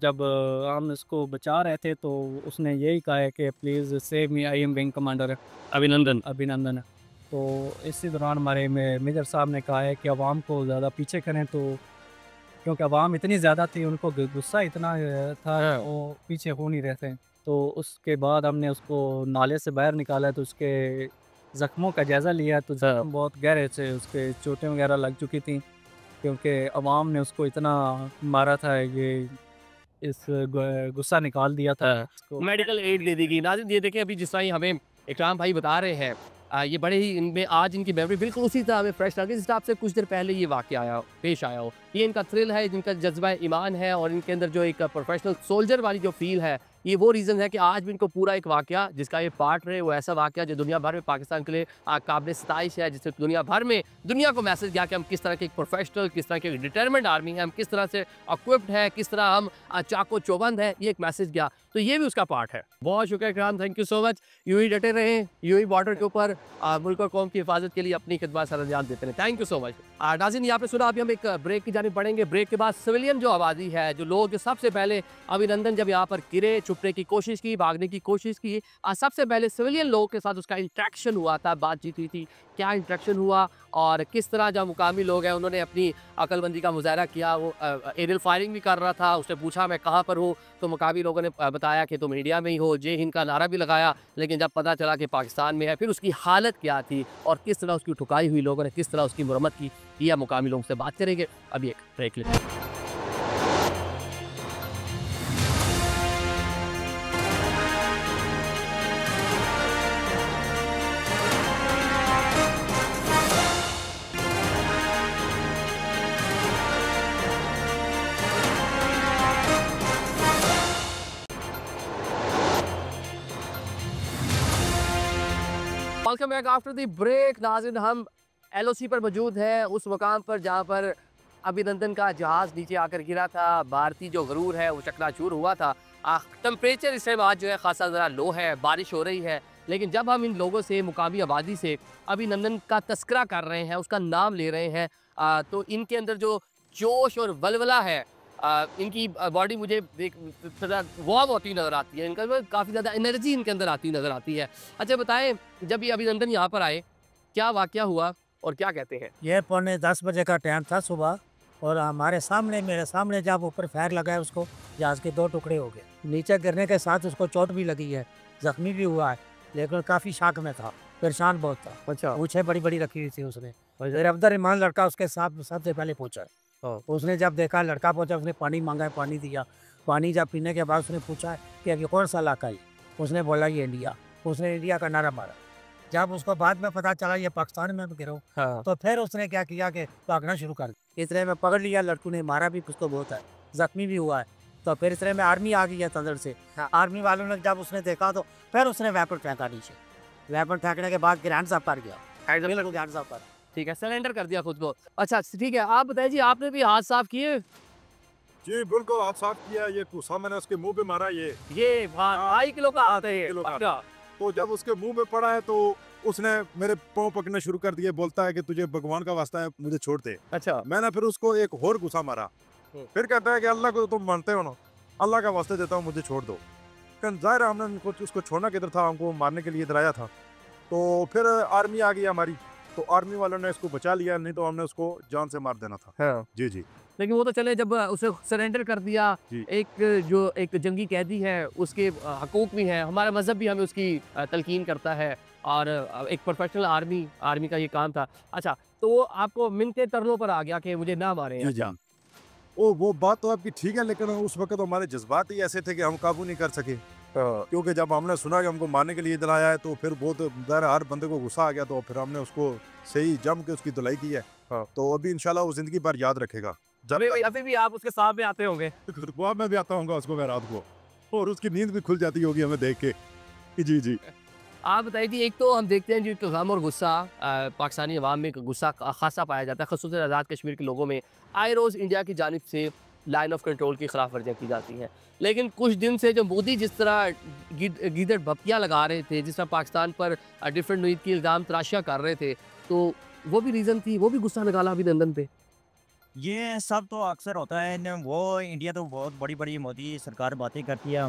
जब हम इसको बचा रहे थे तो उसने यही कहा है कि please save me, I am wing commander अभिनंदन। अभिनंदन। तो इसी दौरान हमारे मेजर साहब ने कहा है कि अवाम को ज़्यादा पीछे करें, तो क्योंकि अवाम इतनी ज़्यादा थी, उनको गुस्सा इतना था, हाँ। वो पीछे हो नहीं रहे थे। तो उसके बाद हमने उसको नाले से बाहर निकाला, तो उसके ज़ख्मों का जायज़ा लिया, तो हाँ। ज़ख्म बहुत गहरे थे, उसके चोटें वगैरह लग चुकी थी, क्योंकि अवाम ने उसको इतना मारा था, ये इस गुस्सा निकाल दिया था हाँ। उसको। मेडिकल एड दे दी गई। नाज़रीन, ये देखें, अभी जिस तरह ही हमें इकराम भाई बता रहे हैं, ये बड़े ही इनमें आज इनकी मेमोरी बिल्कुल उसी तरह हमें फ्रेश लगी जिस हिसाब से कुछ देर पहले ये वाक़या आया पेश आया हो। ये इनका थ्रिल है, जिनका जज्बा ईमान है, और इनके अंदर जो एक प्रोफेशनल सोल्जर वाली जो फील है, ये वो रीज़न है कि आज भी इनको पूरा एक वाक़या जिसका ये पार्ट रहे, वो ऐसा वाक़या जो दुनिया भर में पाकिस्तान के लिए काबिल सताइश है, जिससे दुनिया भर में दुनिया को मैसेज गया कि हम किस तरह के एक प्रोफेशनल, किस तरह की डिटरमेंट आर्मी है, हम किस तरह से इक्विप्ड है, किस तरह हम चाको चौबंद है, ये एक मैसेज गया। तो ये भी उसका पार्ट है। बहुत शुक्रिया इकराम, थैंक यू सो मच। यूं ही डटे रहें, यूं ही बॉर्डर के ऊपर मुल्क और कौम की हिफाजत के लिए अपनी खिदमत सर अंजाम देते हैं। Thank you so much. नाज़रीन, यहाँ पे सुना, अभी हम एक ब्रेक की जानिब बढ़ेंगे। ब्रेक के बाद सिविलियन जो आबादी है, जो लोग, जो सबसे पहले अभिनंदन जब यहाँ पर गिरे, छुपने की कोशिश की, भागने की कोशिश की, सबसे पहले सिविलियन लोगों के साथ उसका इंट्रैक्शन हुआ था, बातचीत हुई थी, क्या इंट्रैक्शन हुआ और किस तरह जो मुकामी लोग हैं उन्होंने अपनी अक्लमंदी का मुजाहरा किया। वो एरियल फायरिंग भी कर रहा था, उसने पूछा मैं कहाँ पर हूँ, तो मुकामी लोगों ने बताया कि तुम इंडिया में ही हो। जय हिंद का नारा भी लगाया, लेकिन जब पता चला कि पाकिस्तान में है, फिर उसकी हालत क्या थी और किस तरह उसकी ठुकाई हुई, लोगों ने किस तरह उसकी मुरम्मत की, यह मुकामी लोगों से बात करेंगे। अभी एक ब्रेक लेते हैं। Welcome back after the break. नाज़रीन, हम एलओसी पर मौजूद हैं, उस मकाम पर जहाँ पर अभिनंदन का जहाज़ नीचे आकर गिरा था। भारतीय जो गरूर है वो चकनाचूर हुआ था। टेम्परेचर इस टाइम आज जो है खासा ज़रा लो है, बारिश हो रही है, लेकिन जब हम इन लोगों से, मुकामी आबादी से अभिनंदन का तस्करा कर रहे हैं, उसका नाम ले रहे हैं, तो इनके अंदर जो जोश और वलवला है, इनकी बॉडी मुझे देख वार्म होती नज़र आती है, इनका काफ़ी ज़्यादा एनर्जी इनके अंदर आती नज़र आती है। अच्छा बताएं, जब ये अभिनंदन यहाँ पर आए, क्या वाक़या हुआ और क्या कहते हैं? ये 9:45 बजे का टाइम था सुबह, और हमारे सामने, मेरे सामने जब ऊपर फायर लगा है, उसको जहाज़ के 2 टुकड़े हो गए। नीचे गिरने के साथ उसको चोट भी लगी है, ज़ख्मी भी हुआ है, लेकिन काफ़ी शाक में था, परेशान बहुत था। अच्छा। पूछे बड़ी बड़ी रखी हुई थी उसने। फिर अब्दुल रहमान लड़का उसके साथ सबसे पहले पहुँचा। उसने जब देखा लड़का पहुँचा, उसने पानी मांगा है, पानी दिया। पानी जब पीने के बाद उसने पूछा कि ये कौन सा इलाका है, उसने बोला ये इंडिया। उसने इंडिया का नारा मारा। जब उसको बाद में पता चला ये पाकिस्तान में गिरो, हाँ। तो फिर उसने क्या किया कि भागना शुरू कर दिया। इस तरह में पकड़ लिया, लड़कों ने मारा भी उसको बहुत है, जख्मी भी हुआ है। तो फिर इस तरह में आर्मी आ गई है अंदर से। हाँ। आर्मी वालों ने जब उसने देखा तो फिर उसने वेपन फेंका नीचे। वेपन फेंकने के बाद ग्रैंड साहब पर गया, बिल्कुल ग्रैंड साहब पर। ठीक है, सरेंडर कर दिया खुद को। अच्छा ठीक है, आप बताइए जी, आपने भी हाथ साफ किए? जी बिल्कुल, हाथ साफ किया। ये गुस्सा मैंने उसके मुंह पे मारा। ये ढाई किलो का हाथ है ये। किलो का। अच्छा। तो जब उसके मुंह में पड़ा है तो उसने मेरे पाँव पकड़ना शुरू कर दिए। बोलता है कि तुझे भगवान का वास्ता है, मुझे छोड़ दे। अच्छा। मैंने फिर उसको एक और गुस्सा मारा। फिर कहता है कि अल्लाह को तुम मानते हो ना, अल्लाह का वास्ते देता हूँ, मुझे छोड़ दो। जाहिर है हमने उसको छोड़ना किधर था, हमको मारने के लिए इधर आया था। तो फिर आर्मी आ गई हमारी, तो आर्मी वालों ने इसको बचा लिया, नहीं तो हमने उसको जान से मार देना था। हाँ। जी जी। लेकिन वो तो चले, जब उसे सरेंडर कर दिया, जी। एक जंगी कैदी है, उसके हकूक भी हैं, हमारा मजहब भी हमें उसकी तलकीन करता है, और एक प्रोफेशनल आर्मी का ये काम था। अच्छा, तो वो आपको मिनते तरलों पर आ गया कि मुझे ना मारें। जी जी। वो बात तो आपकी ठीक है, लेकिन उस वक्त हमारे जज्बात ही ऐसे थे कि हम काबू नहीं कर सके। क्योंकि जब हमने सुना कि हमको मारने के लिए दिलाया है तो फिर बहुत ज़ाहिर हर बंदे को गुस्सा आ गया, तो फिर हमने उसको सही जम के उसकी धुलाई की है। तो अभी इंशाल्लाह वो ज़िंदगी भर याद रखेगा। अभी भी आप उसके साथ में आते होंगे। खुद मैं भी आता हूँ उसको मैं रात को, और उसकी नींद भी खुल जाती होगी हमें देख के। जी जी। आप बताइए जी, एक तो हम देखते हैं जो गम और गुस्सा पाकिस्तानी अवाम में गुस्सा खासा पाया जाता है, ख़ुसूसन आज़ाद कश्मीर के लोगों में आए रोज़ इंडिया की जानिब से लाइन ऑफ कंट्रोल की खिलाफ वर्जियाँ की जाती हैं। लेकिन कुछ दिन से जो मोदी जिस तरह गीदड़ भपकियाँ लगा रहे थे, जिस तरह पाकिस्तान पर डिफरेंट नुईद की इल्ज़ाम तराशियाँ कर रहे थे, तो वो भी रीज़न थी, वो भी गुस्सा निकाला अभिनंदन पे। ये सब तो अक्सर होता है न, वो इंडिया तो बहुत बड़ी बड़ी मोदी सरकार बातें करती है,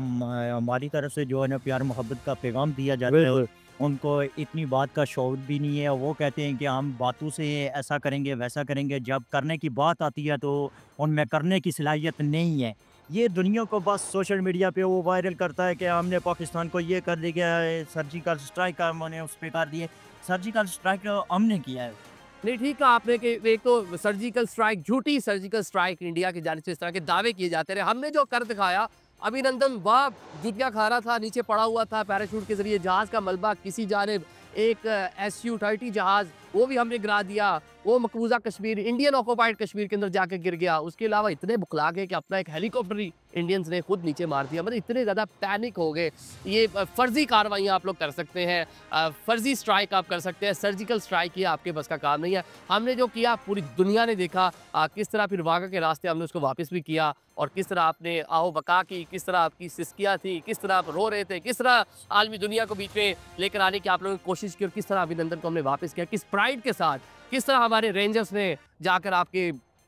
हमारी तरफ से जो है ना प्यार मोहब्बत का पैगाम दिया जाता है, उनको इतनी बात का शौक भी नहीं है। वो कहते हैं कि हम बातों से ऐसा करेंगे वैसा करेंगे, जब करने की बात आती है तो उनमें करने की सलाहियत नहीं है। ये दुनिया को बस सोशल मीडिया पे वो वायरल करता है कि हमने पाकिस्तान को ये कर दिया है, सर्जिकल स्ट्राइक हमने उस पर कर दिए। सर्जिकल स्ट्राइक हमने किया है। नहीं, ठीक कहा आपने कि एक तो सर्जिकल स्ट्राइक, झूठी सर्जिकल स्ट्राइक इंडिया की जानिब से इस तरह के दावे किए जाते रहे। हमने जो कर दिखाया, अभिनंदन वह जुतिया खा रहा था, नीचे पड़ा हुआ था पैराशूट के जरिए, जहाज़ का मलबा किसी जानिब, एक SU-30 जहाज़ वो भी हमने गिरा दिया, वो मकबूजा कश्मीर, इंडियन ऑक्यूपाइड कश्मीर के अंदर जाके गिर गया। उसके अलावा इतने बुखला गए कि अपना एक हेलीकॉप्टर ही इंडियंस ने खुद नीचे मार दिया। मतलब इतने ज़्यादा पैनिक हो गए। ये फ़र्ज़ी कार्रवाइयाँ आप लोग कर सकते हैं, फ़र्ज़ी स्ट्राइक आप कर सकते हैं, सर्जिकल स्ट्राइक ये आपके बस का काम नहीं है। हमने जो किया पूरी दुनिया ने देखा, किस तरह फिर वाक़ा के रास्ते हमने उसको वापस भी किया, और किस तरह आपने आओ बका की, किस तरह आपकी सिस्कियाँ थी, किस तरह आप रो रहे थे, किस तरह आलमी दुनिया को बीच में लेकर आने की आप लोगों ने कोशिश की, और किस तरह अभिनंदन को हमने वापस किया, किस प्राइड के साथ, किस तरह हमारे रेंजर्स ने जाकर आपके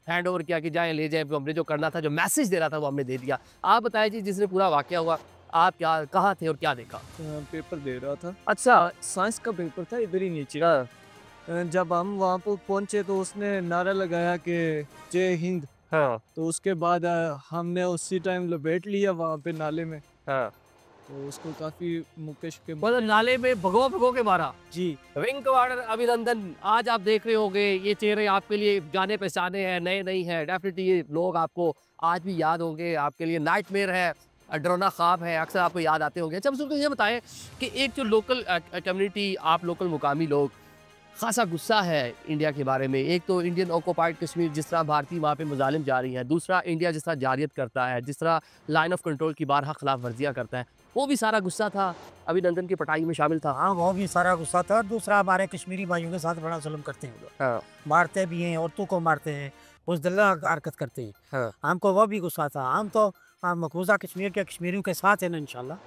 हैंड ओवर किया कि जाएं ले जाएं, हमने जो करना था, जो मैसेज देना था वो हमने दे दिया। आप बताइए जी, जिसने पूरा वाक़या हुआ, आप क्या कहाँ थे और क्या देखा? पेपर दे रहा था, अच्छा, साइंस का पेपर था, इधर ही नीचे। जब हम वहाँ पर पहुँचे तो उसने नारा लगाया कि जय हिंद। हाँ तो उसके बाद हमने उसी टाइम लपेट लिया वहाँ पे नाले में। हाँ, तो उसको काफ़ी मुकेश के मतलब नाले में भगो के मारा। जी। विंग कमांडर अभिनंदन, आज आप देख रहे होंगे ये चेहरे आपके लिए जाने पहचाने हैं, नए नहीं हैं। डेफिनेटली ये लोग आपको आज भी याद होंगे, आपके लिए नाइटमेयर है, डरावना ख्वाब है, अक्सर आपको याद आते होंगे। अच्छा, मुझे ये बताएं कि एक जो लोकल कम्युनिटी, आप लोकल मुकामी लोग, खासा गुस्सा है इंडिया के बारे में। एक तो इंडियन ऑक्यूपाइड कश्मीर, जिस तरह भारतीय वहाँ पे मुजालिम जारी है, दूसरा इंडिया जिस तरह जारियत करता है, जिस तरह लाइन ऑफ कंट्रोल की बारहा खिलाफ वर्जियाँ करता है, वो भी सारा गुस्सा था अभिनंदन की पटाई में शामिल था। हाँ, वो भी सारा गुस्सा था। और दूसरा, हमारे कश्मीरी भाइयों के साथ बड़ा जुल्म करते हैं वो लोग। हाँ मारते भी हैं, औरतों को मारते हैं, बुज़दिला हरकत करते हैं। हाँ, हमको वो भी गुस्सा था। हम तो मकबूजा कश्मीर के कश्मीरियों के साथ हैं ना, इंशाल्लाह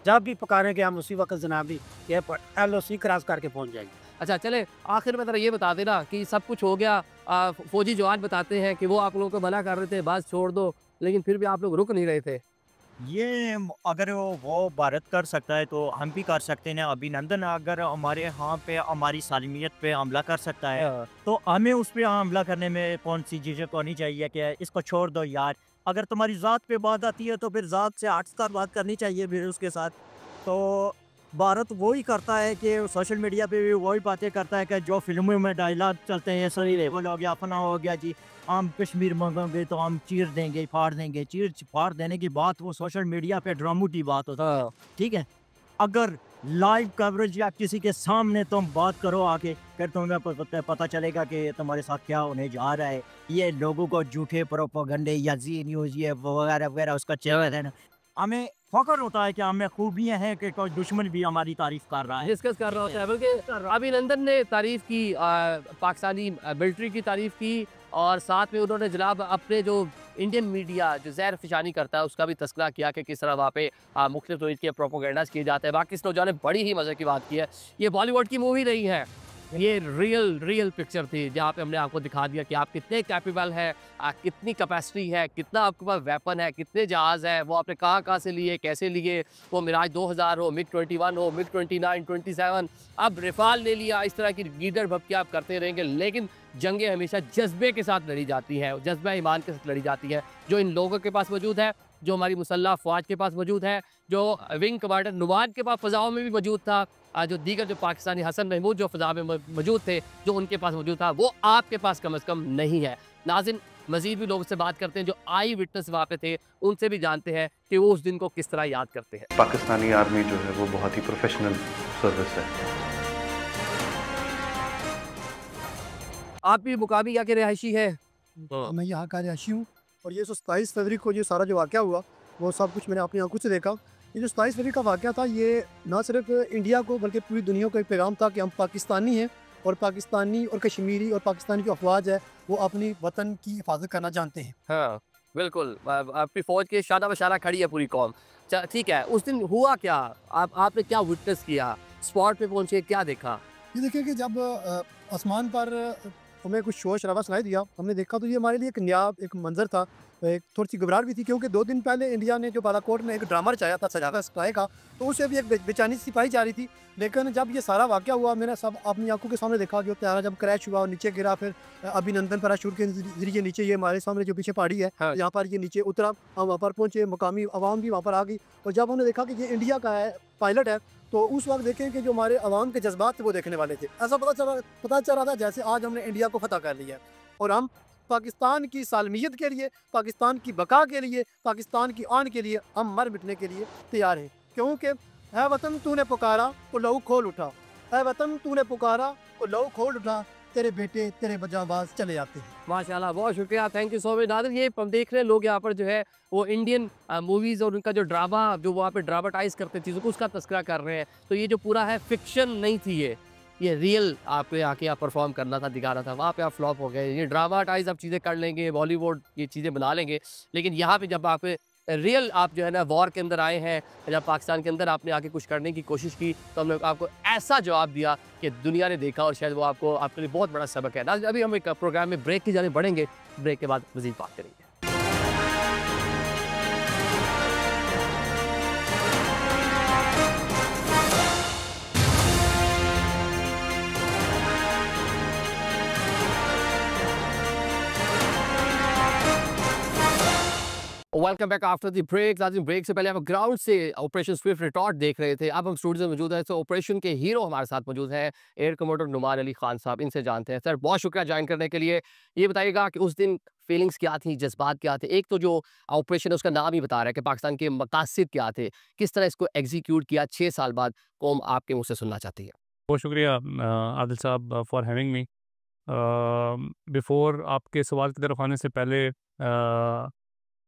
जब भी पकारेंगे हम उसी वक्त जनाबी ये LOC क्रॉस करके पहुँच जाएंगे। अच्छा चले, आखिर में ज़रा ये बता देना कि सब कुछ हो गया। फौजी जवान बताते हैं कि वो आप लोगों को मना कर रहे थे, बस छोड़ दो, लेकिन फिर भी आप लोग रुक नहीं रहे थे। ये अगर वो भारत कर सकता है तो हम भी कर सकते हैं। अभिनंदन अगर हमारे यहाँ पे हमारी सालमियत पे हमला कर सकता है तो हमें उस पर हमला करने में कौन सी झिझक होनी चाहिए कि इसको छोड़ दो यार। अगर तुम्हारी ज़ात पे बात आती है तो फिर ज़ात से हटकर बात करनी चाहिए फिर उसके साथ। तो भारत वही करता है कि सोशल मीडिया पे भी वही बातें करता है कि जो फिल्मों में डायलॉग चलते हैं, सही लेवल हो गया, फना हो गया जी, हम कश्मीर मांगेंगे तो हम चीर देंगे, फाड़ देंगे। चीर फाड़ देने की बात वो सोशल मीडिया पे ड्रामो की बात होता है, ठीक है। अगर लाइव कवरेज या किसी के सामने तुम बात करो आके, फिर तुम्हें पता चलेगा कि तुम्हारे साथ क्या होने जा रहा है। ये लोगों को झूठे प्रोपोगंडे या जी न्यूज़ ये वगैरह वगैरह उसका चैनल है ना, हमें फख्र होता है कि हमें खूबियाँ हैं कि कोई दुश्मन भी हमारी तारीफ कर रहा है, डिस्कस कर रहा होता है। बल्कि अभिनंदन ने तारीफ़ की, पाकिस्तानी मिलिट्री की तारीफ़ की, और साथ में उन्होंने जनाब अपने जो इंडियन मीडिया जो ज़हर फिशानी करता है उसका भी तस्करा किया कि किस तरह वहाँ पे मुख्तलिफ तरीक़े के प्रोपोगंडास किए जाते हैं। बाकी इस नौजवान ने बड़ी ही मज़े की बात की है। ये बॉलीवुड की मूवी नहीं है, ये रियल पिक्चर थी, जहाँ पे हमने आपको दिखा दिया कि आप कितने कैपेबल हैं, कितनी कैपेसिटी है, कितना आपके पास वेपन है, कितने जहाज़ हैं, वो आपने कहाँ से लिए, कैसे लिए। वो मिराज 2000 हो, MiG-21 हो, MiG-29, 27, अब रफाल ले लिया। इस तरह की गीदड़ भपकियाँ आप करते रहेंगे, लेकिन जंगें हमेशा जज्बे के साथ लड़ी जाती हैं, जज्बा ईमान के साथ लड़ी जाती है, जो इन लोगों के पास मौजूद है, जो हमारी मुसल्लह फ़ौज के पास मौजूद है, जो विंग कमांडर नुमान के पास फ़ज़ाओं में भी मौजूद था, जो दीगर जो पाकिस्तानी हसन महमूद जो फ़ज़ा में मौजूद थे, जो उनके पास मौजूद था, वो आपके पास कम अज़ कम नहीं है। नाज़िन, मजीद भी लोगों से बात करते हैं जो आई विटनेस वहाँ पे थे, उनसे भी जानते हैं कि वो उस दिन को किस तरह याद करते हैं। पाकिस्तानी आर्मी जो है वो बहुत ही प्रोफेशनल सर्विस है। आप भी मुकामी यहाँ के रिहायशी है? मैं यहाँ का रिहायशी हूँ और ये जो 27 फरवरी को ये सारा जो वाक़या हुआ वो सब कुछ मैंने अपनी आंखों से देखा। ये जो 27 फरवरी का वाक़या था ये ना सिर्फ इंडिया को बल्कि पूरी दुनिया को एक पैगाम था कि हम पाकिस्तानी हैं और पाकिस्तानी और कश्मीरी और पाकिस्तानी जो अफवाज है वो अपनी वतन की हिफाजत करना जानते हैं। हाँ, बिल्कुल। आपकी फ़ौज के शाना बशाना खड़ी है पूरी कौम। ठीक है, उस दिन हुआ क्या? आपने क्या विटनेस किया? स्पॉट पे पहुँचे, क्या देखा? ये देखिए कि जब आसमान पर हमें कुछ शोर शराबा सुनाई दिया, हमने देखा तो ये हमारे लिए एक नया एक मंजर था। एक थोड़ी सी घबराहट भी थी क्योंकि 2 दिन पहले इंडिया ने जो बालाकोट में एक ड्रामा रचाया था सजादा स्काई का, तो उसे भी एक बेचैनी सी पाई जा रही थी। लेकिन जब ये सारा वाक़या हुआ मैंने सब अपनी आंखों के सामने देखा कि त्यारा जब क्रैश हुआ और नीचे गिरा, फिर अभिनंदन पैराशूट के ज़रिए नीचे ये हमारे सामने जो पीछे पहाड़ी है हाँ। यहाँ पर ये नीचे उतरा, हम वहाँ पर पहुँचे, मकामी आवाम भी वहाँ पर आ गई और जब हमने देखा कि ये इंडिया का है पायलट है तो उस वक्त देखें कि जो हमारे अवाम के जज्बात थे वो देखने वाले थे। ऐसा पता चल रहा था जैसे आज हमने इंडिया को फतह कर लिया है और हम पाकिस्तान की सालमियत के लिए, पाकिस्तान की बका के लिए, पाकिस्तान की आन के लिए हम मर मिटने के लिए तैयार हैं। क्योंकि है वतन तूने पुकारा तो लहू खोल उठा, है वतन तूने पुकारा तो लहू खोल उठा, तेरे बेटे तेरे बजाबाज चले जाते हैं। माशाल्लाह, बहुत शुक्रिया, thank you so much. Nadir, ये हम देख रहे हैं लोग यहाँ पर जो है वो इंडियन मूवीज़ और उनका जो ड्रामा जो वहाँ पे ड्रामाटाइज करते चीज़ों को उसका तस्करा कर रहे हैं। तो ये जो पूरा है फिक्शन नहीं थी, ये रियल आपके आके आप परफॉर्म करना था, दिखाना था, वहाँ पे आप फ्लॉप हो गए। ये ड्रामाटाइज आप चीज़ें कर लेंगे, बॉलीवुड ये चीज़ें बना लेंगे, लेकिन यहाँ पे जब आप रियल आप जो है ना वॉर के अंदर आए हैं, जब पाकिस्तान के अंदर आपने आके कुछ करने की कोशिश की तो हमने आपको ऐसा जवाब दिया कि दुनिया ने देखा और शायद वो आपके लिए बहुत बड़ा सबक है। नाज़रीन, अभी हम एक प्रोग्राम में ब्रेक की जाने बढ़ेंगे, ब्रेक के बाद मज़ीद बात करेंगे। Welcome back after the break. नाज़रीन, ब्रेक से पहले हम ग्राउंड से ऑपरेशन स्विफ्ट रिटॉर्ट देख रहे थे, अब हम स्टूडियो में मौजूद हैं। तो ऑपरेशन के हीरो हमारे साथ मौजूद हैं, एयर कमांडर नुमान अली खान साहब, इनसे जानते हैं। सर, बहुत शुक्रिया ज्वाइन करने के लिए। ये बताइएगा कि उस दिन फीलिंग्स क्या थी, जज्बात क्या थे? एक तो जो ऑपरेशन है उसका नाम ही बता रहा है कि पाकिस्तान के मकासद क्या थे, किस तरह इसको एग्जीक्यूट किया 6 साल बाद, कौम आपके मुँह से सुनना चाहती है। बहुत शुक्रिया आदिल साहब फॉर हैविंग मी। बिफोर आपके सवाल की तरफ आने से पहले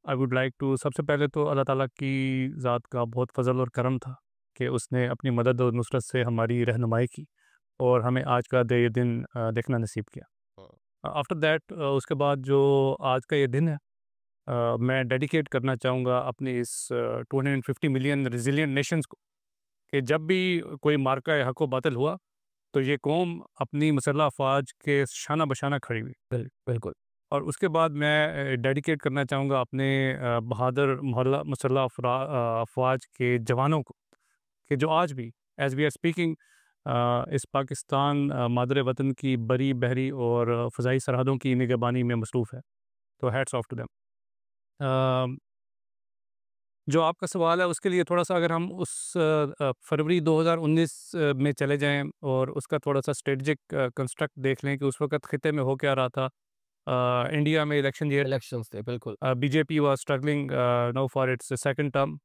आई वुड लाइक टू, सबसे पहले तो अल्लाह ताला की ज़ात का बहुत फजल और करम था कि उसने अपनी मदद और नुसरत से हमारी रहनुमाई की और हमें आज का ये दिन देखना नसीब किया। आफ्टर दैट उसके बाद जो आज का ये दिन है, मैं डेडिकेट करना चाहूँगा अपनी इस 250 मिलियन रेजिलिएंट नेशंस को कि जब भी कोई मार्का हक़ व बातिल हुआ तो ये कौम अपनी मुसल्लह अफ़वाज के शाना बशाना खड़ी हुई। बिल्कुल। और उसके बाद मैं डेडिकेट करना चाहूँगा अपने बहादुर मुसल्लह अफ़वाज के जवानों को कि जो आज भी एज़ वी आर स्पीकिंग इस पाकिस्तान मादर वतन की बरी बहरी और फ़ज़ाई सरहदों की निगहबानी में मसरूफ़ है। तो हैट्स ऑफ टू देम। जो आपका सवाल है उसके लिए थोड़ा सा अगर हम उस फरवरी 2019 में चले जाएं और उसका थोड़ा सा स्ट्रेटजिक कंस्ट्रक्ट देख लें कि उस वक्त ख़िते में हो क्या रहा था। इंडिया में इलेक्शंस थे, बिल्कुल। BJP was struggling now for its second term.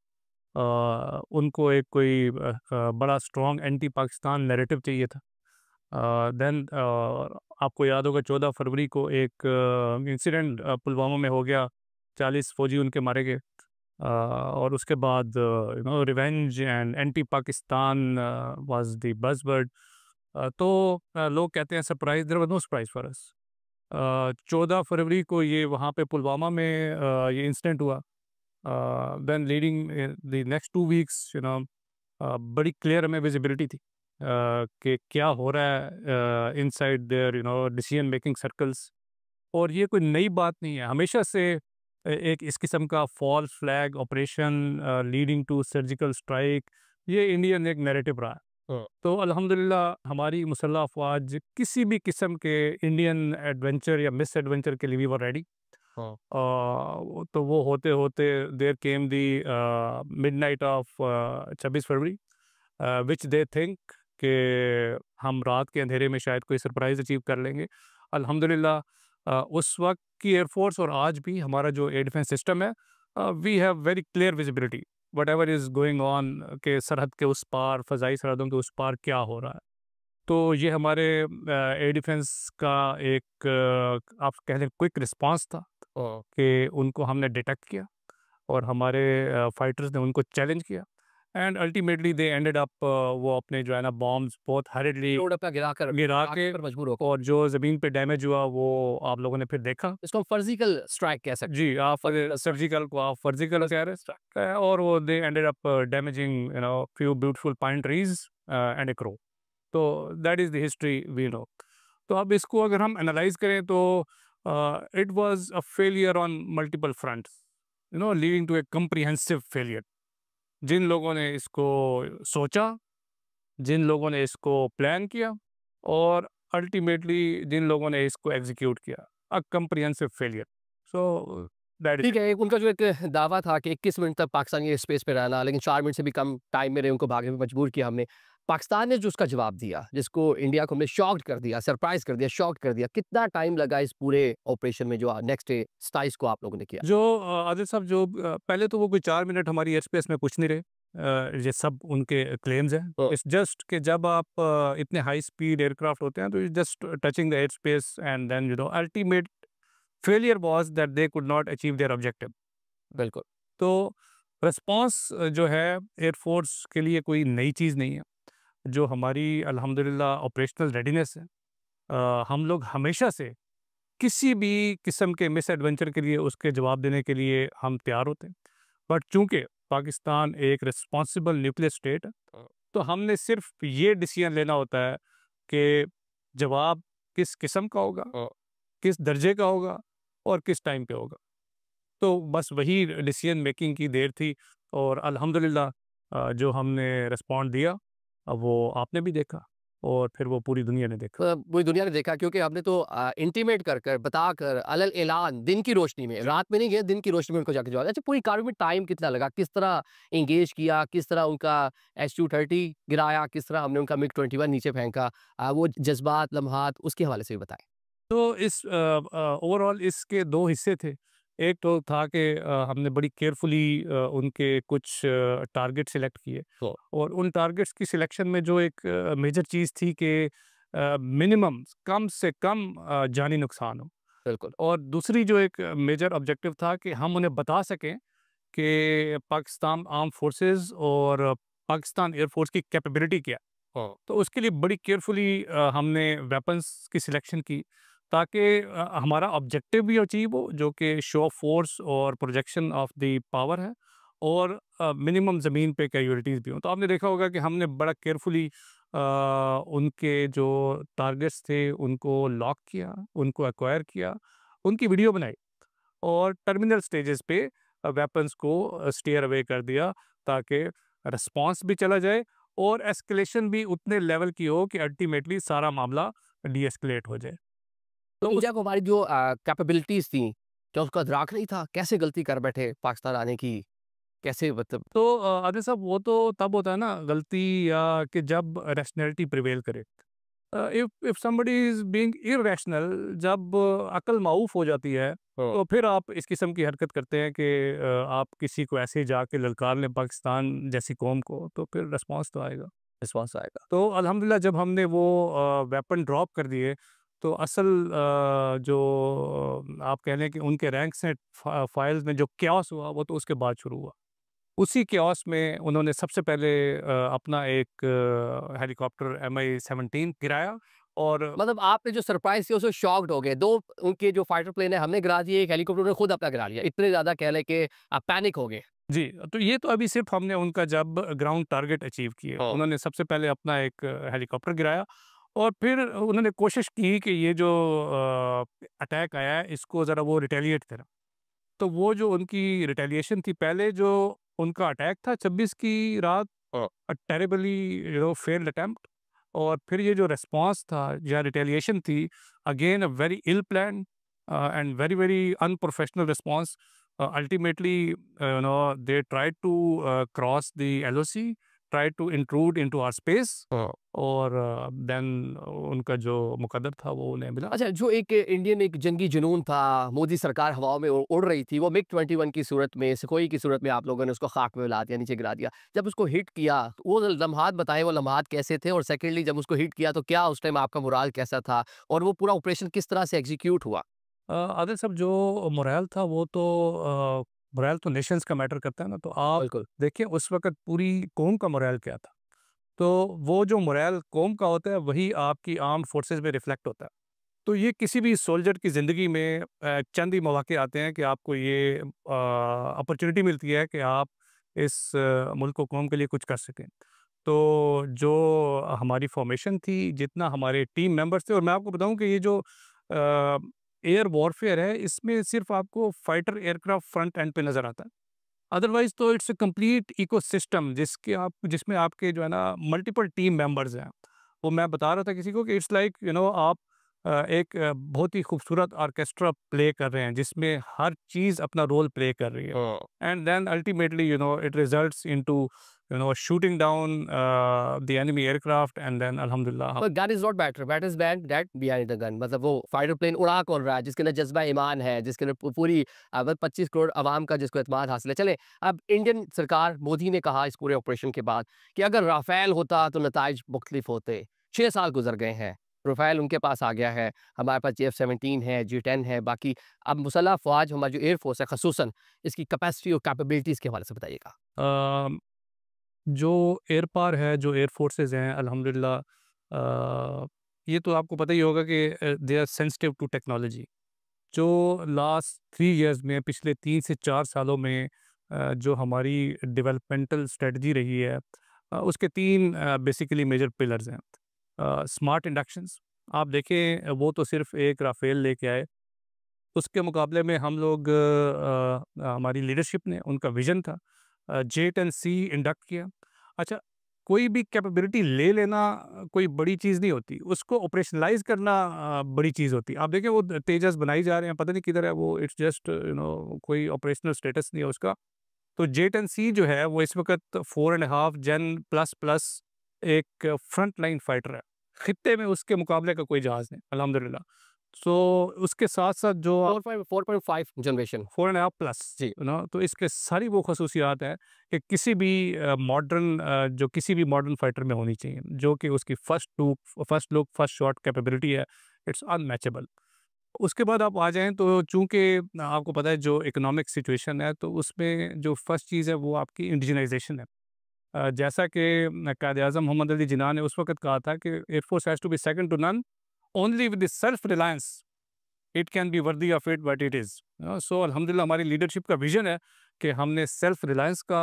उनको एक कोई बड़ा स्ट्रॉन्ग एंटी पाकिस्तान नैरेटिव चाहिए था। देन आपको याद होगा 14 फरवरी को एक इंसिडेंट पुलवामा में हो गया, 40 फौजी उनके मारे गए। और उसके बाद revenge and anti Pakistan was the buzzword. तो लोग कहते हैं surprise, there was no surprise for us. 14 फरवरी को ये वहाँ पे पुलवामा में ये इंसिडेंट हुआ। Then leading the next 2 weeks बड़ी क्लियर हमें विजिबिलिटी थी कि क्या हो रहा है inside there decision making circles. और ये कोई नई बात नहीं है, हमेशा से एक इस किस्म का false flag operation leading to surgical strike, ये इंडियन एक नैरेटिव रहा है। तो अल्हम्दुलिल्लाह हमारी मुसल्लह अफ़वाज किसी भी किस्म के इंडियन एडवेंचर या मिस एडवेंचर के लिए भी वो रेडी। तो वो होते होते there came the midnight of 26 फरवरी विच दे थिंक कि हम रात के अंधेरे में शायद कोई सरप्राइज़ अचीव कर लेंगे। अल्हम्दुलिल्लाह उस वक्त की एयरफोर्स और आज भी हमारा जो एयर डिफेंस सिस्टम है, we have very clear visibility whatever is going on, के सरहद के उस पार, फ़ज़ाई सरहदों के उस पार क्या हो रहा है। तो ये हमारे एयर डिफेंस का एक आप कह लें क्विक रिस्पांस था कि उनको हमने डिटेक्ट किया और हमारे फाइटर्स ने उनको चैलेंज किया and ultimately they ended up, वो अपने जो है ना बॉम्ब्स बहुत हरिडली रोड पे गिरा के पर मजबूर होकर, और जो ज़मीन पे डैमेज हुआ वो आप लोगों ने फिर देखा। इसको हम फर्जिकल स्ट्राइक कह सकते जी, आप सर्जिकल को आप फर्जिकल कह रहे हैं, और वो they ended up damaging few beautiful pine trees and a crow. तो that is the history we know. तो अब इसको अगर हम एनालाइज करें तो it was a failure on multiple fronts, leading to a comprehensive failure. जिन लोगों ने इसको सोचा, जिन लोगों ने इसको प्लान किया और अल्टीमेटली जिन लोगों ने इसको एग्जीक्यूट किया, अ कम्प्रिहेंसिव फेलियर। सो दैट ठीक है। उनका जो एक दावा था कि 21 मिनट तक पाकिस्तान ये स्पेस पे रहना, लेकिन 4 मिनट से भी कम टाइम में रहे, उनको भागने में मजबूर किया हमने। पाकिस्तान ने जो उसका जवाब दिया, जिसको इंडिया को हमने शॉक्ड कर दिया, सरप्राइज कर दिया, शॉक्ड कर दिया, कितना टाइम लगा इस पूरे ऑपरेशन में जो नेक्स्ट डे 27 को आप लोगों ने किया? जो आदिल साहब जो पहले तो वो कोई 4 मिनट हमारी एयर स्पेस में कुछ नहीं रहे, ये सब उनके क्लेम्स हैं। इट्स जस्ट कि जब आप इतने हाई स्पीड एयरक्राफ्ट होते हैं तो it's just touching the airspace and then ultimate failure was that they could not achieve their objective. बिल्कुल। तो रिस्पांस जो है एयरफोर्स के लिए कोई नई चीज़ नहीं है। जो हमारी अल्हम्दुलिल्लाह ऑपरेशनल रेडीनेस है, हम लोग हमेशा से किसी भी किस्म के मिस एडवेंचर के लिए उसके जवाब देने के लिए हम तैयार होते हैं। बट चूंकि पाकिस्तान एक रिस्पॉन्सिबल न्यूक्लियर स्टेट है, तो हमने सिर्फ ये डिसीजन लेना होता है कि जवाब किस किस्म का होगा, किस दर्जे का होगा और किस टाइम पे होगा। तो बस वही डिसीजन मेकिंग की देर थी और अल्हम्दुलिल्लाह जो हमने रिस्पॉन्ड दिया, अब वो आपने भी देखा और फिर वो पूरी दुनिया ने देखा। पूरी दुनिया ने देखा, क्योंकि हमने तो इंटीमेट कर कर बताकर अलल ऐलान दिन की रोशनी में, रात में नहीं गया, दिन की रोशनी में उनको जाके जवाब। अच्छा, पूरी कार्रवाई में टाइम कितना लगा, किस तरह एंगेज किया, किस तरह उनका SU-30 गिराया, किस तरह हमने उनका MiG-21 नीचे फेंका, वो जज्बात लम्हात उसके हवाले से भी बताएं। तो इस ओवरऑल इसके 2 हिस्से थे। एक तो था कि हमने बड़ी केयरफुली उनके कुछ टारगेट सिलेक्ट किए और उन टारगेट्स की सिलेक्शन में जो एक मेजर चीज़ थी कि मिनिमम कम से कम जानी नुकसान हो। बिल्कुल। और दूसरी जो एक मेजर ऑब्जेक्टिव था कि हम उन्हें बता सकें कि पाकिस्तान आर्म फोर्सेस और पाकिस्तान एयरफोर्स की कैपेबिलिटी क्या है। तो उसके लिए बड़ी केयरफुली हमने वेपन्स की सिलेक्शन की ताकि हमारा ऑब्जेक्टिव भी अचीव हो, जो कि शो ऑफ फोर्स और प्रोजेक्शन ऑफ द पावर है, और मिनिमम ज़मीन पे कैजुअलिटीज़ भी हों। तो आपने देखा होगा कि हमने बड़ा केयरफुली उनके जो टारगेट्स थे उनको लॉक किया, उनको एक्वायर किया, उनकी वीडियो बनाई और टर्मिनल स्टेजेस पे वेपन्स को स्टीयर अवे कर दिया ताकि रिस्पांस भी चला जाए और एस्केलेशन भी उतने लेवल की हो कि अल्टीमेटली सारा मामला डी एस्केलेट हो जाए। तो इंडिया को हमारी जो कैपेबिलिटीज़ थी, क्या उसका अदराक नहीं था? कैसे गलती कर बैठे पाकिस्तान आने की? कैसे मतलब? तो आदिल साहब वो तो तब होता है ना गलती, या कि जब रैशनैलिटी प्रिवेल करे। If somebody is being irrational, जब अकल माऊफ हो जाती है तो फिर आप इस किस्म की हरकत करते हैं कि आप किसी को ऐसे जाके ललकार लें पाकिस्तान जैसी कौम को, तो फिर रिस्पांस तो आएगा। रिस्पांस आएगा। तो अल्हम्दुलिल्लाह जब हमने वो वेपन ड्रॉप कर दिए तो असल जो आप कह लें कि उनके रैंक्स हैं फाइल्स में जो क्यास हुआ वो तो उसके बाद शुरू हुआ। उसी क्यास में उन्होंने सबसे पहले अपना एक हेलीकॉप्टर MI-17 गिराया और मतलब आपने जो सरप्राइज़ किया उससे शॉक्ड हो गए। 2 उनके जो फाइटर प्लेन है हमने गिरा दिए, एक हेलीकॉप्टर उन्होंने खुद अपना गिरा लिया। इतने ज़्यादा कह लें कि आप पैनिक हो गए। जी, तो ये तो अभी सिर्फ हमने उनका जब ग्राउंड टारगेट अचीव किए, उन्होंने सबसे पहले अपना एक हेलीकॉप्टर गिराया और फिर उन्होंने कोशिश की कि ये जो अटैक आया है इसको ज़रा वो रिटेलिएट करें। तो वो जो उनकी रिटेलिएशन थी, पहले जो उनका अटैक था 26 की रात, टेरिबली फेल्ड अटेम्प्ट, और फिर ये जो रिस्पांस था या रिटेलिएशन थी, again a very ill plan and very very unprofessional response. Ultimately they tried to cross the LOC try to intrude into our space, हाँ। और देन उनका जो मुकद्दर था वो उन्हें मिला। अच्छा, जो एक इंडियन एक जंगी जुनून था, मोदी सरकार हवाओं में उड़ रही थी, वो मिग-21 की सूरत में, सुखोई की सूरत में आप लोगों ने उसको खाक में मिला दिया, नीचे गिरा दिया। जब उसको हिट किया, तो वो लम्हात बताएँ, वो लम्हात कैसे थे? और सेकंडली जब उसको हिट किया, तो क्या उस टाइम आपका मोराल कैसा था? और वो पूरा ऑपरेशन किस तरह से एग्ज़ीक्यूट हुआ? आदिल साहब, जो मोरल था वो तो मोरल तो नेशंस का मैटर करता है ना, तो आप बिल्कुल। देखिए उस वक़्त पूरी कौम का मोरल क्या था। तो वो जो मोरल कौम का होता है वही आपकी आर्म्ड फोर्सेस में रिफ्लेक्ट होता है। तो ये किसी भी सोल्जर की ज़िंदगी में चंद ही मौके आते हैं कि आपको ये अपॉर्चुनिटी मिलती है कि आप इस मुल्क व कौम के लिए कुछ कर सकें। तो जो हमारी फॉर्मेशन थी, जितना हमारे टीम मेंबर्स थे, और मैं आपको बताऊं कि ये जो एयर वॉरफेयर है, इसमें सिर्फ आपको फाइटर एयरक्राफ्ट फ्रंट एंड पे नज़र आता है। अदरवाइज तो इट्स अ कंप्लीट इकोसिस्टम जिसमें आपके जो है ना मल्टीपल टीम मेंबर्स हैं। वो मैं बता रहा था किसी को कि इट्स लाइक आप बहुत ही खूबसूरत ऑर्केस्ट्रा प्ले कर रहे हैं जिसमें हर चीज़ अपना रोल प्ले कर रही है, हाँ। And then ultimately it results into shooting down the enemy aircraft, and then अल्हम्दुलिल्लाह। But gun is not better. Better is man that behind the gun. मतलब वो फाइटर प्लेन उड़ा कौन रहा है, जिसके अंदर जज्बा ईमान है, जिसके अंदर पूरी 25 करोड़ अवाम का जिसको एतमाद हासिल है। चलें, अब इंडियन सरकार मोदी ने कहा इस पूरे ऑपरेशन के बाद कि अगर राफेल होता तो नताइज मुख्तलिफ होते। 6 साल गुजर गए हैं, राफेल उनके पास आ गया है, हमारे पास F-17 है, G-10 है, बाकी अब मुसल्लह फ़ौज हमारी जो एयरफोर्स है, खसूसन इसकी कैपेसिटी और कैपेबिलिटीज़ के हवाले से बताइएगा। जो एयर पावर है, जो एयर फोर्सेस हैं, अल्हम्दुलिल्लाह ये तो आपको पता ही होगा कि they are sensitive to technology. जो लास्ट 3 इयर्स में, पिछले 3 से 4 सालों में जो हमारी डेवलपमेंटल स्ट्रेटजी रही है, उसके 3 बेसिकली मेजर पिलर्स हैं। स्मार्ट इंडक्शंस, आप देखें वो तो सिर्फ एक राफेल लेके आए, उसके मुकाबले में हम लोग हमारी लीडरशिप ने, उनका विजन था, जेट एंड सी इंडक्ट किया। अच्छा, कोई भी कैपेबिलिटी ले लेना कोई बड़ी चीज़ नहीं होती, उसको ऑपरेशनलाइज करना बड़ी चीज़ होती है। आप देखें वो तेजस बनाई जा रहे हैं, पता नहीं किधर है वो, इट्स जस्ट कोई ऑपरेशनल स्टेटस नहीं है उसका। तो जेट एंड सी जो है वो इस वक्त 4.5 जेन प्लस प्लस एक फ्रंट लाइन फाइटर है खित्ते में, उसके मुकाबले का कोई जहाज़ नहीं अल्हम्दुलिल्लाह। सो उसके साथ साथ जो 4.5 जनरेशन 4.5 प्लस जी। तो इसके सारी वो खसूसियात हैं कि किसी भी मॉडर्न फाइटर में होनी चाहिए, जो कि उसकी first look first shot capability है, इट्स अनमैचेबल। उसके बाद आप आ जाएं तो चूंकि आपको पता है जो इकोनॉमिक सिचुएशन है, तो उसमें जो फर्स्ट चीज़ है वो आपकी इंडिजनाइजेशन है। जैसा कि कायद आज़म मोहम्मद अली जिन्ना ने उस वक्त कहा था कि air force has to be second to none, only with the self reliance it can be worthy of it but it is. So अल्हम्दुलिल्लाह हमारी लीडरशिप का विजन है कि हमने सेल्फ रिलायंस का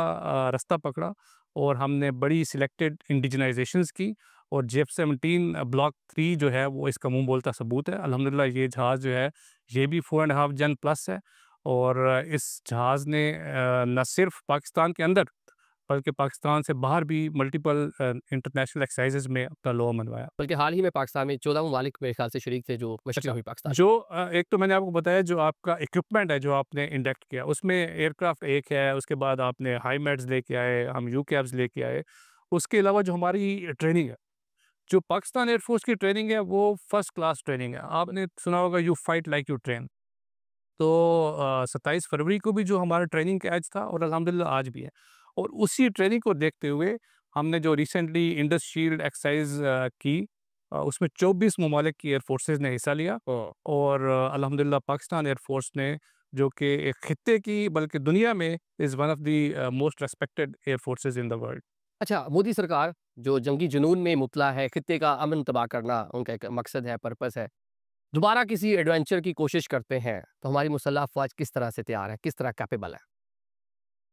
रास्ता पकड़ा, और हमने बड़ी सिलेक्टेड इंडिजनाइजेशंस की, और F-17 ब्लॉक 3 जो है वो इसका मुंह बोलता सबूत है। अल्हम्दुलिल्लाह ये जहाज़ जो है ये भी 4.5 जन प्लस है, और इस जहाज़ ने न सिर्फ पाकिस्तान के अंदर बल्कि पाकिस्तान से बाहर भी मल्टीपल इंटरनेशनल एक्सरसाइजेज में अपना लोहा मनवाया। बल्कि हाल ही में पाकिस्तान में 14 ममालिक मेरे ख्याल से शरीक थे जो मशक़ें हुई पाकिस्तान में। जो एक तो मैंने आपको बताया जो आपका इक्विपमेंट है जो आपने इंडक्ट किया, उसमें एयरक्राफ्ट एक है, उसके बाद आपने हाईमेट्स लेके आए, हम यूकैब्स लेके आए। उसके अलावा जो हमारी ट्रेनिंग है, जो पाकिस्तान एयरफोर्स की ट्रेनिंग है वो फर्स्ट क्लास ट्रेनिंग है। आपने सुना होगा you fight like you train. तो 27 फरवरी को भी जो हमारा ट्रेनिंग कैच था, और अल्हम्दुलिल्लाह आज भी है, और उसी ट्रेनिंग को देखते हुए हमने जो रिसेंटली इंडस शील्ड एक्सरसाइज की, उसमें 24 ममालिक की एयरफोर्सेज ने हिस्सा लिया, और अल्हम्दुलिल्लाह पाकिस्तान एयरफोर्स ने, जो कि एक खित्ते की बल्कि दुनिया में is one of the most respected air forces in the world. अच्छा, मोदी सरकार जो जंगी जुनून में मुब्तला है, खित्ते का अमन तबाह करना उनका एक मकसद है, पर्पस है। दोबारा किसी एडवेंचर की कोशिश करते हैं, तो हमारी मुसल्लह अफ़वाज किस तरह से तैयार है, किस तरह कैपेबल है?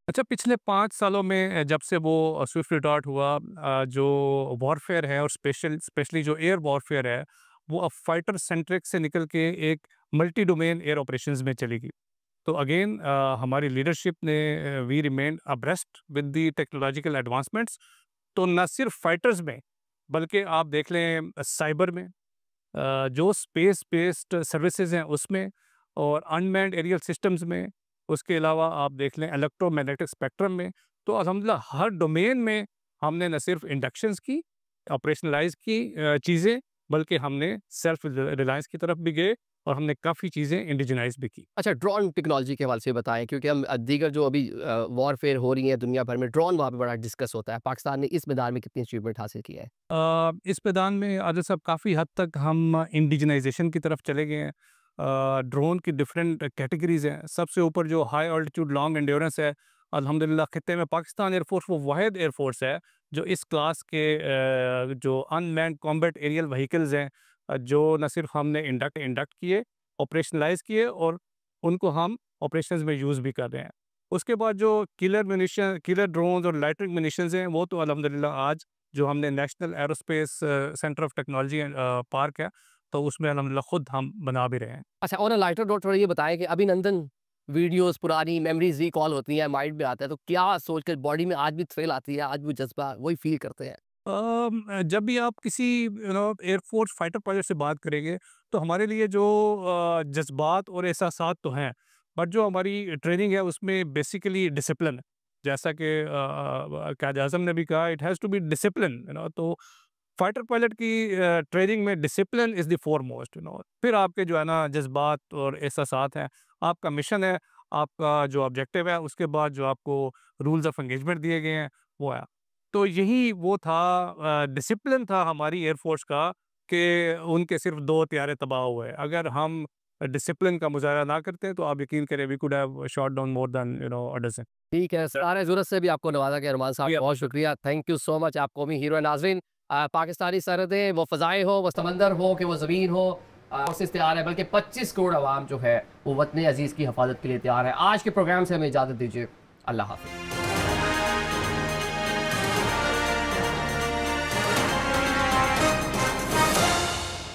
अच्छा, पिछले 5 सालों में जब से वो स्विफ्ट रिटार्ट हुआ, जो वॉरफेयर है और स्पेशली जो एयर वॉरफेयर है, वो अब फाइटर सेंट्रिक से निकल के एक मल्टी डोमेन एयर ऑपरेशंस में चली गई। तो अगेन हमारी लीडरशिप ने we remain abreast with the technological advancements. तो न सिर्फ फाइटर्स में, बल्कि आप देख लें साइबर में, जो स्पेस बेस्ड सर्विसेज हैं उसमें, और अनमैन्ड एरियल सिस्टम्स में, उसके अलावा आप देख लें इलेक्ट्रोमैग्नेटिक स्पेक्ट्रम में। तो अल्हम्दुलिल्लाह हर डोमेन में हमने न सिर्फ इंडक्शंस की, ऑपरेशनलाइज की चीज़ें, बल्कि हमने सेल्फ रिलायंस की तरफ भी गए और हमने काफ़ी चीज़ें इंडिजिनाइज भी की। अच्छा, ड्रोन टेक्नोलॉजी के हवाले से बताएं, क्योंकि हम दीगर जो अभी वॉरफेयर हो रही है दुनिया भर में, ड्रोन वहाँ पे बड़ा डिस्कस होता है। पाकिस्तान ने इस मैदान में कितनी अचीवमेंट हासिल की है? इस मैदान में आदिल साहब काफ़ी हद तक हम इंडिजिनाइजेशन की तरफ चले गए हैं। ड्रोन की डिफरेंट कैटेगरीज हैं। सबसे ऊपर जो हाई ऑल्टीट्यूड लॉन्ग एंड्योरेंस है, अल्हम्दुलिल्लाह खित्ते में पाकिस्तान एयरफोर्स वो वाहिद एयरफोर्स है जो इस क्लास के जो अनमैन्ड कॉम्बैट एरियल व्हीकल्स हैं, जो न सिर्फ हमने इंडक्ट किए, ऑपरेशनलाइज किए और उनको हम ऑपरेशंस में यूज़ भी कर रहे हैं। उसके बाद जो किलर ड्रोन्स और लाइटनिंग म्यूनिशंस हैं, वो तो अल्हम्दुलिल्लाह आज जो हमने national aerospace centre of technology park है, तो उसमें अल्हम्दुलिल्लाह खुद हम बना भी रहे हैं। अच्छा, और लाइटर नोट थोड़ा ये बताएं कि अभिनंदन वीडियोस पुरानी मेमोरीज रिकॉल होती हैं, माइंड में आता है, तो क्या सोचकर बॉडी में आज भी थ्रिल आती है, आज भी जज्बा वही फील करते हैं? जब भी आप किसी एयरफोर्स फाइटर पायलट से बात करेंगे, तो हमारे लिए जो जज्बात और एहसासात तो हैं, बट जो हमारी ट्रेनिंग है उसमें बेसिकली डिसिप्लिन है। जैसा कि कायद आज़म ने भी कहा, it has to be discipline, तो फाइटर पायलट की ट्रेनिंग में डिसिप्लिन इज़ द फोरमोस्ट, फिर आपके जो है ना जज्बात और एहसासात हैं, आपका मिशन है, आपका जो ऑब्जेक्टिव है, उसके बाद जो आपको रूल्स ऑफ एंगेजमेंट दिए गए हैं वो है। तो यही वो था, डिसिप्लिन था हमारी एयरफोर्स का कि उनके सिर्फ 2 हथियारे तबाह हुए। अगर हम डिसिप्लिन का मुजाहरा ना करते तो आप यकीन करें we could have shot down more than a dozen. ठीक है, सारे ज़रूरत से भी आपको नवाजा गया अरमान साहब, बहुत शुक्रिया, थैंक यू सो मच। आप कौमी हीरो हैं। नाज़रीन, पाकिस्तानी सरहदें, वो फ़ज़ाएँ हो, वो समंदर हो, कि वो ज़मीन हो, कोशिश तैयार है, बल्कि 25 करोड़ आवाम जो है वो वतन अजीज़ की हिफाजत के लिए तैयार है। आज के प्रोग्राम से हमें इजाज़त दीजिए, अल्लाह हाफ़िज़।